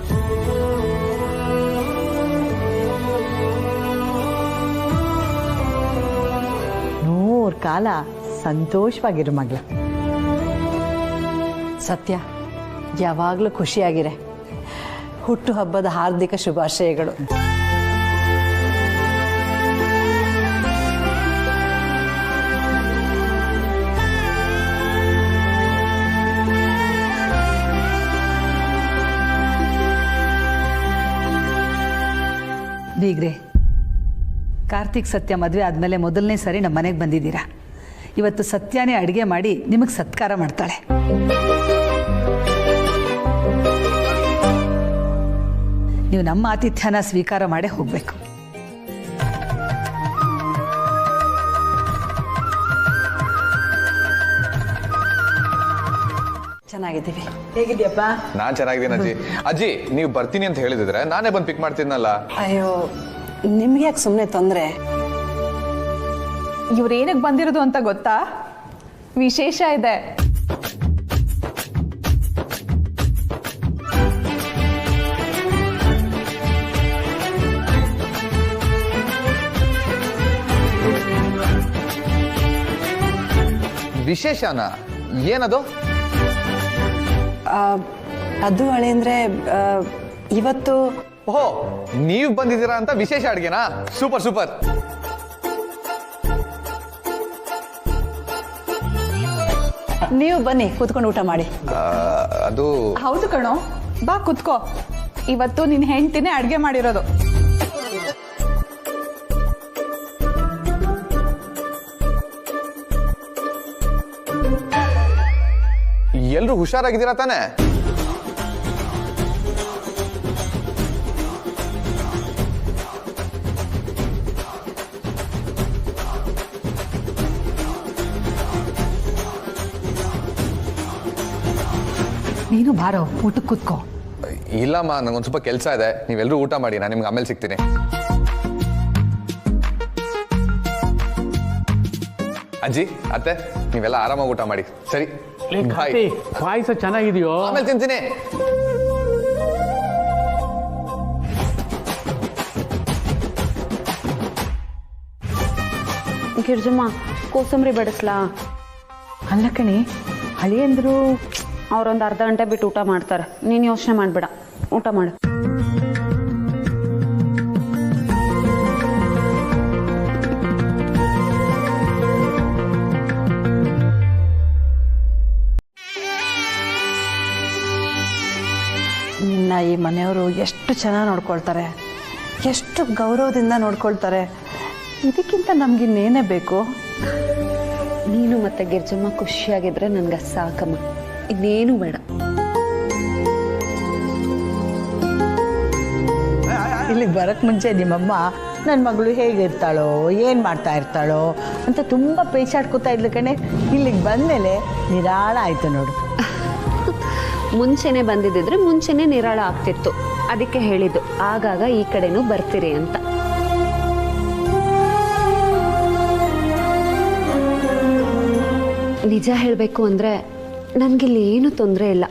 ನೂರು ಕಾಲ ಸಂತೋಷವಾಗಿರು ಮಗಳ. ಸತ್ಯ, ಯಾವಾಗಲೂ ಖುಷಿಯಾಗಿರೆ. ಹುಟ್ಟು ಹಬ್ಬದ ಹಾರ್ದಿಕ ಶುಭಾಶಯಗಳು. ಬೀಗ್ರೆ, ಕಾರ್ತಿಕ್ ಸತ್ಯ ಮದುವೆ ಆದಮೇಲೆ ಮೊದಲನೇ ಸರಿ ನಮ್ಮ ಮನೆಗೆ ಬಂದಿದ್ದೀರಾ. ಇವತ್ತು ಸತ್ಯನೇ ಅಡುಗೆ ಮಾಡಿ ನಿಮಗೆ ಸತ್ಕಾರ ಮಾಡ್ತಾಳೆ. ನೀವು ನಮ್ಮ ಆತಿಥ್ಯನ ಸ್ವೀಕಾರ ಮಾಡೇ ಹೋಗ್ಬೇಕು. ಚೆನ್ನಾಗಿದ್ದೀವಿ. ಹೇಗಿದ್ಯಪ್ಪ? ನಾನ್ ಚೆನ್ನಾಗಿದ್ದೀನಿ ಅಜ್ಜಿ. ಅಜ್ಜಿ, ನೀವು ಬರ್ತೀನಿ ಅಂತ ಹೇಳಿದ್ರೆ ನಾನೇ ಬಂದು ಪಿಕ್ ಮಾಡ್ತಿದ್ನಲ್ಲ. ಅಯ್ಯೋ, ನಿಮ್ಗೆ ಯಾಕೆ ಸುಮ್ಮನೆ ತೊಂದರೆ? ಇವ್ರು ಏನಕ್ಕೆ ಬಂದಿರೋದು ಅಂತ ಗೊತ್ತಾ? ವಿಶೇಷ ಇದೆ. ವಿಶೇಷನ? ಏನದು? ಅದು ಹಳೆ ಅಂದ್ರೆ ಇವತ್ತು. ಓಹೋ, ನೀವು ಬಂದಿದ್ದೀರಾ ಅಂತ ವಿಶೇಷ ಅಡ್ಗೆನಾ? Super super. ನೀವು ಬನ್ನಿ, ಕೂತ್ಕೊಂಡು ಊಟ ಮಾಡಿ. ಅದು ಹೌದು ಕಣೋ, ಬಾ ಕುತ್ಕೋ. ಇವತ್ತು ನಿನ್ನ ಹೆಂಡ್ತಿನೇ ಅಡ್ಗೆ ಮಾಡಿರೋದು. ಎಲ್ರು ಹುಷಾರಾಗಿದ್ದೀರಾ ತಾನೆ? ನೀನು ಬಾರೋ ಊಟಕ್ಕೆ ಕೂತ್ಕೋ. ಇಲ್ಲಮ್ಮ, ನಂಗೊಂದು ಸ್ವಲ್ಪ ಕೆಲಸ ಇದೆ. ನೀವೆಲ್ಲರೂ ಊಟ ಮಾಡಿ, ನಾನು ನಿಮ್ಗೆ ಆಮೇಲೆ ಸಿಗ್ತೀನಿ. ಅಜ್ಜಿ, ಅತ್ತೆ, ನೀವೆಲ್ಲ ಆರಾಮಾಗಿ ಊಟ ಮಾಡಿ. ಸರಿ, ಪಾಯಸ ಚೆನ್ನಾಗಿದೆಯೋ? ಆಮೇಲೆ ತಿಂತೀನಿ. ಗಿರ್ಜಮ್ಮ, ಕೋಸಂಬರಿ ಬಡಿಸ್ಲಾ? ಅಲ್ಲ ಕಣಿ, ಹಳಿಯಂದ್ರು ಅವ್ರೊಂದು ಅರ್ಧ ಗಂಟೆ ಬಿಟ್ಟು ಊಟ ಮಾಡ್ತಾರೆ. ನೀನು ಯೋಚನೆ ಮಾಡಬೇಡ, ಊಟ ಮಾಡು. ನಿನ್ನ ಈ ಮನೆಯವರು ಎಷ್ಟು ಚೆನ್ನಾಗಿ ನೋಡ್ಕೊಳ್ತಾರೆ, ಎಷ್ಟು ಗೌರವದಿಂದ ನೋಡ್ಕೊಳ್ತಾರೆ. ಇದಕ್ಕಿಂತ ನಮಗಿನ್ನೇನೇ ಬೇಕು? ನೀನು ಮತ್ತೆ ಗಿರ್ಜಮ್ಮ ಖುಷಿಯಾಗಿದ್ರೆ ನನ್ಗೆ ಸಾಕಮ್ಮ, ಇನ್ನೇನು ಬೇಡ. ಇಲ್ಲಿಗೆ ಬರೋಕ್ಕೆ ಮುಂಚೆ ನಿಮ್ಮಮ್ಮ ನನ್ನ ಮಗಳು ಹೇಗಿರ್ತಾಳೋ, ಏನು ಮಾಡ್ತಾ ಇರ್ತಾಳೋ ಅಂತ ತುಂಬ ಪೇಚಾಡ್ಕೋತಾ ಇದ್ಲು ಕಣೆ. ಇಲ್ಲಿಗೆ ಬಂದಮೇಲೆ ನಿರಾಳ ಆಯಿತು ನೋಡು. ಮುಂಚೆನೆ ಬಂದಿದ್ದಿದ್ರೆ ಮುಂಚೆನೆ ನಿರಾಳ ಆಗ್ತಿತ್ತು. ಅದಕ್ಕೆ ಹೇಳಿದ್ದು ಆಗಾಗ ಈ ಕಡೆನೂ ಬರ್ತೀರಿ ಅಂತ. ನಿಜ ಹೇಳಬೇಕು ಅಂದರೆ ನನಗಿಲ್ಲಿ ಏನೂ ತೊಂದರೆ ಇಲ್ಲ.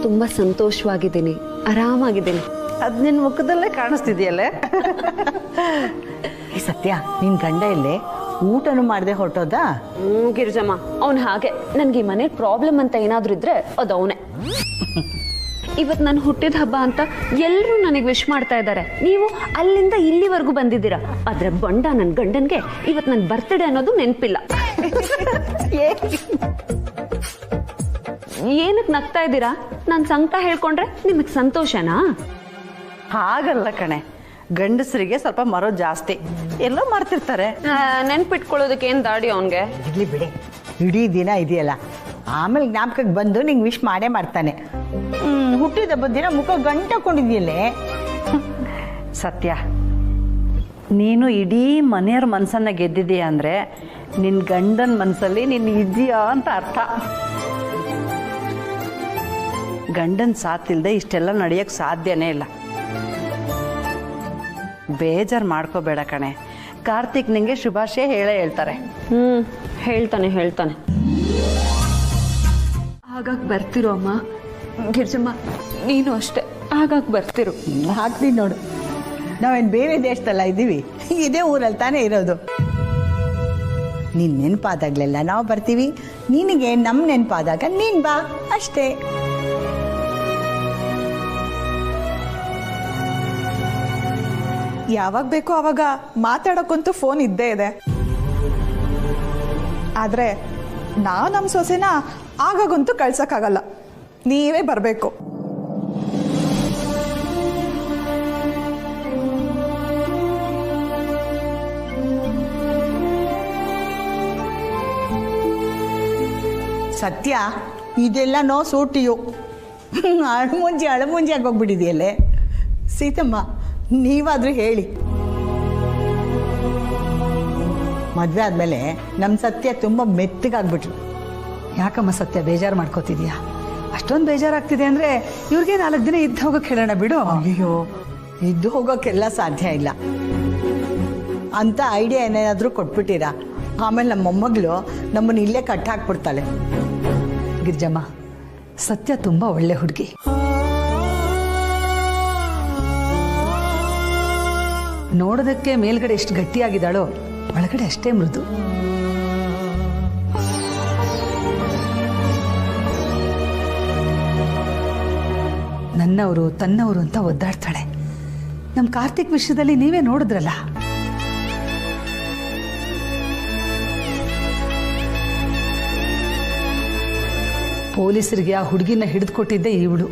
ತುಂಬ ಸಂತೋಷವಾಗಿದ್ದೀನಿ, ಆರಾಮಾಗಿದ್ದೀನಿ. ಅದು ನಿನ್ನ ಮುಖದಲ್ಲೇ ಕಾಣಿಸ್ತಿದೆಯಲ್ಲೇ. ಈ ಸತ್ಯ, ನಿನ್ನ ಗಂಡ ಇಲ್ಲೇ ಊಟನೂ ಮಾಡದೆ ಹೊರಟೋದ? ಗಿರಿಜಮ್ಮ, ಅವನು ಹಾಗೆ. ನನಗೆ ಈ ಮನೆ ಪ್ರಾಬ್ಲಮ್ ಅಂತ ಏನಾದರೂ ಇದ್ರೆ ಅದು ಅವನೇ. ಇವತ್ತು ನಾನು ಹುಟ್ಟಿದ ಹಬ್ಬ ಅಂತ ಎಲ್ಲರೂ ನನಗೆ ವಿಶ್ ಮಾಡ್ತಾ ಇದ್ದಾರೆ. ನೀವು ಅಲ್ಲಿಂದ ಇಲ್ಲಿವರೆಗೂ ಬಂದಿದ್ದೀರಾ, ಆದ್ರೆ ಬಂಡ ನನ್ನ ಗಂಡನ್ಗೆ ಇವತ್ತು ನನ್ನ ಬರ್ತ್ಡೇ ಅನ್ನೋದು ನೆನಪಿಲ್ಲ. ಏನಕ್ಕೆ ನಗ್ತಾ ಇದ್ದೀರಾ? ನಾನು ಸಂಕಟ ಹೇಳ್ಕೊಂಡ್ರೆ ನಿಮಗೆ ಸಂತೋಷನಾ? ಹಾಗಲ್ಲ ಕಣೆ, ಗಂಡಸರಿಗೆ ಸ್ವಲ್ಪ ಮರೋ ಜಾಸ್ತಿ, ಎಲ್ಲೋ ಮಾಡ್ತಿರ್ತಾರೆ. ನೆನ್ಪಿಟ್ಕೊಳ್ಳೋದಕ್ಕೆ ಏನು ದಾಡಿ ಅವನಿಗೆ? ಇರ್ಲಿ ಬಿಡಿ, ಇಡೀ ದಿನ ಇದೆಯಲ್ಲ, ಆಮೇಲೆ ಜ್ಞಾಪಕಕ್ಕೆ ಬಂದು ನಿಂಗೆ ವಿಶ್ ಮಾಡೇ ಮಾಡ್ತಾನೆ. ಹುಟ್ಟಿದ ಹಬ್ಬದ ದಿನ ಮುಖ ಗಂಟಾಕೊಂಡಿದ್ಯಲ್ಲೇ. ಸತ್ಯ, ನೀನು ಇಡೀ ಮನೆಯವ್ರ ಮನಸ್ಸನ್ನ ಗೆದ್ದಿದೀಯ ಅಂದರೆ ನಿನ್ನ ಗಂಡನ ಮನಸ್ಸಲ್ಲಿ ನೀನು ಇದೆಯಾ ಅಂತ ಅರ್ಥ. ಗಂಡನ ಸಾಥಿಲ್ದೆ ಇಷ್ಟೆಲ್ಲ ನಡೆಯೋಕ್ಕೆ ಸಾಧ್ಯನೇ ಇಲ್ಲ. ಬೇಜಾರು ಮಾಡ್ಕೋಬೇಡ ಕಣೆ, ಕಾರ್ತಿಕ್ ನಿಂಗೆ ಶುಭಾಶಯ ಹೇಳ್ತಾರೆ. ಹೇಳ್ತಾನೆ. ಆಗಾಗ ಬರ್ತಿರೋ ಅಮ್ಮ. ಗಿರ್ಜಮ್ಮ, ನೀನು ಅಷ್ಟೇ ಆಗಾಗ ಬರ್ತಿರು. ಹಾಕ್ತೀನಿ ನೋಡು, ನಾವೇನು ಬೇರೆ ದೇಶದಲ್ಲ ಇದ್ದೀವಿ, ಇದೇ ಊರಲ್ಲಿ ತಾನೇ ಇರೋದು. ನಿನ್ನ ನೆನಪಾದಾಗಲೆಲ್ಲ ನಾವು ಬರ್ತೀವಿ, ನಿನಗೆ ನಮ್ಮ ನೆನಪಾದಾಗ ನೀನು ಬಾ, ಅಷ್ಟೇ. ಯಾವಾಗ ಬೇಕೋ ಆವಾಗ ಮಾತಾಡೋಕ್ಕಂತೂ ಫೋನ್ ಇದ್ದೇ ಇದೆ. ಆದರೆ ನಾವು ನಮ್ಮ ಸೊಸೆನ ಆಗಾಗಂತೂ ಕಳ್ಸೋಕ್ಕಾಗಲ್ಲ, ನೀವೇ ಬರಬೇಕು. ಸತ್ಯ, ಇದೆಲ್ಲ ನೋ ಸೂಟಿಯು. ಅಳಮುಂಜಿ ಆಗೋಗ್ಬಿಟ್ಟಿದೆಯಲ್ಲೇ. ಸೀತಮ್ಮ, ನೀವಾದರೂ ಹೇಳಿ. ಮದುವೆ ಆದಮೇಲೆ ನಮ್ಮ ಸತ್ಯ ತುಂಬ ಮೆತ್ತಗಾಗ್ಬಿಟ್ರು. ಯಾಕಮ್ಮ ಸತ್ಯ ಬೇಜಾರು ಮಾಡ್ಕೋತಿದ್ಯಾ? ಅಷ್ಟೊಂದು ಬೇಜಾರಾಗ್ತಿದೆ ಅಂದರೆ ಇವ್ರಿಗೆ 4 ದಿನ ಇದ್ದು ಹೋಗೋಕೆ ಹೇಳೋಣ ಬಿಡು. ಅಯ್ಯೋ, ಇದ್ದು ಹೋಗೋಕ್ಕೆಲ್ಲ ಸಾಧ್ಯ ಇಲ್ಲ ಅಂತ ಐಡಿಯಾ ಏನೇನಾದರೂ ಕೊಟ್ಬಿಟ್ಟಿರಾ? ಆಮೇಲೆ ನಮ್ಮ ಮೊಮ್ಮಗಳು ನಮ್ಮನ್ನು ಇಲ್ಲೇ ಕಟ್ ಹಾಕ್ಬಿಡ್ತಾಳೆ. ಗಿರ್ಜಮ್ಮ, ಸತ್ಯ ತುಂಬ ಒಳ್ಳೆ ಹುಡುಗಿ. ನೋಡೋದಕ್ಕೆ ಮೇಲ್ಗಡೆ ಎಷ್ಟು ಗಟ್ಟಿಯಾಗಿದ್ದಾಳೋ ಒಳಗಡೆ ಅಷ್ಟೇ ಮೃದು. ನನ್ನವರು ತನ್ನವರು ಅಂತ ಒದ್ದಾಡ್ತಾಳೆ. ನಮ್ಮ ಕಾರ್ತಿಕ್ ವಿಷಯದಲ್ಲಿ ನೀವೇ ನೋಡಿದ್ರಲ್ಲ. ಪೊಲೀಸರಿಗೆ ಆ ಹುಡುಗಿನ ಹಿಡಿದುಕೊಟ್ಟಿದ್ದೆ ಇವಳು.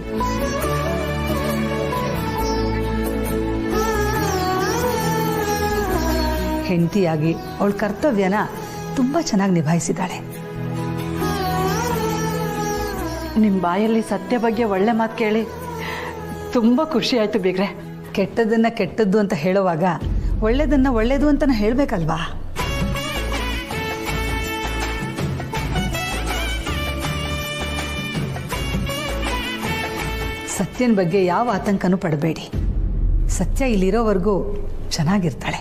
ಹೆಂಡತಿಯಾಗಿ ಅವಳ ಕರ್ತವ್ಯನ ತುಂಬ ಚೆನ್ನಾಗಿ ನಿಭಾಯಿಸಿದ್ದಾಳೆ. ನಿಮ್ಮ ಬಾಯಲ್ಲಿ ಸತ್ಯ ಬಗ್ಗೆ ಒಳ್ಳೆ ಮಾತು ಕೇಳಿ ತುಂಬ ಖುಷಿ ಆಯಿತು ಬೇಗ್ರೆ. ಕೆಟ್ಟದನ್ನು ಕೆಟ್ಟದ್ದು ಅಂತ ಹೇಳುವಾಗ ಒಳ್ಳೆಯದನ್ನು ಒಳ್ಳೆಯದು ಅಂತಲೇ ಹೇಳಬೇಕಲ್ವಾ? ಸತ್ಯನ ಬಗ್ಗೆ ಯಾವ ಆತಂಕನೂ ಪಡಬೇಡಿ. ಸತ್ಯ ಇಲ್ಲಿರೋವರೆಗೂ ಚೆನ್ನಾಗಿರ್ತಾಳೆ.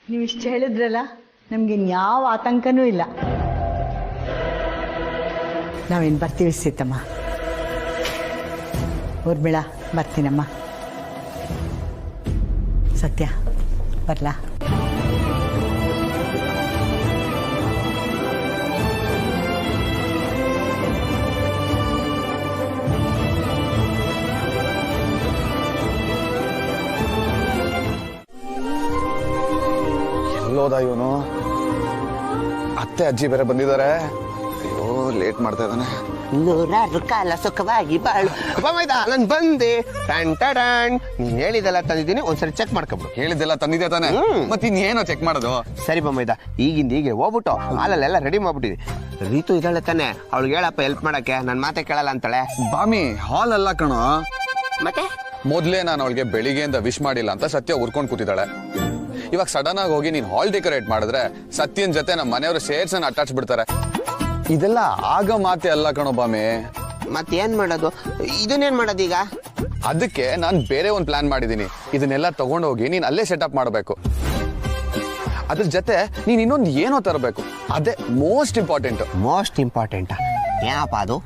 ನೀವು ಇಷ್ಟು ಹೇಳಿದ್ರಲ್ಲ, ನಮ್ಗೆ ಯಾವ ಆತಂಕನೂ ಇಲ್ಲ. ನಾವೇನು ಬರ್ತೀವಿ ಸೀತಮ್ಮ. ಊರ್ಮಿಳ ಬರ್ತೀನಮ್ಮ. ಸತ್ಯ ಬರ್ಲಾ? ಎಲ್ಲೋದ ಇವನು? ಅತ್ತೆ ಅಜ್ಜಿ ಬೇರೆ ಬಂದಿದ್ದಾರೆ. ಅಯ್ಯೋ ಲೇಟ್ ಮಾಡ್ತಾ ಇದ್ದಾನೆ. ನೂರಾರು ಕಾಲ ಸುಖವಾಗಿ ಬಾಳು. ನಾನು ಬಂದೆ. ನೀನ್ ಹೇಳಿದೆಲ್ಲ ತಂದಿದ್ದೀನಿ, ಒಂದ್ಸರಿ ಚೆಕ್ ಮಾಡ್ಕೊಬಿಡು. ಹೇಳಿದ್ದೆಲ್ಲ ತಂದಿದ್ದೆ ತಾನೆ? ಮತ್ತೆ ಇನ್ನೇನೋ ಚೆಕ್ ಮಾಡೋದು? ಸರಿ ಬೊಮ್ಮೈದ, ಈಗಿಂದ ಹೀಗೆ ಹೋಗ್ಬಿಟ್ಟು ಹಾಲಲ್ಲೆಲ್ಲ ರೆಡಿ ಮಾಡ್ಬಿಟ್ಟಿದ್ವಿ. ರೀತು ಇದ್ದಾಳೆ ತಾನೆ, ಅವಳಿಗೆ ಹೇಳಪ್ಪ ಹೆಲ್ಪ್ ಮಾಡಕ್ಕೆ. ನನ್ನ ಮಾತೆ ಕೇಳಲ್ಲ ಅಂತಾಳೆ. ಬಾಮಿ ಹಾಲ್ ಅಲ್ಲ ಕಣೋ. ಮತ್ತೆ ಮೊದ್ಲೇ ನಾನು ಅವಳಿಗೆ ಬೆಳಿಗ್ಗೆಯಿಂದ ವಿಶ್ ಮಾಡಿಲ್ಲ ಅಂತ ಸತ್ಯ ಉರ್ಕೊಂಡ್ ಕೂತಿದ್ದಾಳೆ. ಇವಾಗ ಸಡನ್ ಆಗಿ ಹೋಗಿ ನೀನ್ ಹಾಲ್ ಡೆಕೋರೇಟ್ ಮಾಡಿದ್ರೆ ಸತ್ಯನ್ ಜೊತೆ ನಮ್ಮ ಮನೆಯವರು ಸೇರ್ಸನ್ನ ಅಟ್ಯಾಚ್ ಬಿಡ್ತಾರೆ. ಇದೆಲ್ಲ ಆಗ ಮಾತೆ ಅಲ್ಲ ಕಣೋ ಬಾಮಿ. ಮತ್ತೇನ್ ಮಾಡೋದು? ಇದನ್ನೇನ್ ಮಾಡೋದು ಈಗ? ಅದಕ್ಕೆ ನಾನು ಬೇರೆ ಒಂದು ಪ್ಲಾನ್ ಮಾಡಿದ್ದೀನಿ. ಇದನ್ನೆಲ್ಲ ತಗೊಂಡೋಗಿ ನೀನ್ ಅಲ್ಲೇ ಸೆಟಪ್ ಮಾಡಬೇಕು. ಅದ್ರ ಜೊತೆ ನೀನ್ ಇನ್ನೊಂದು ಏನೋ ತರಬೇಕು. ಅದೇ ಮೋಸ್ಟ್ ಇಂಪಾರ್ಟೆಂಟ್. ಏನಪ್ಪ ಅದು?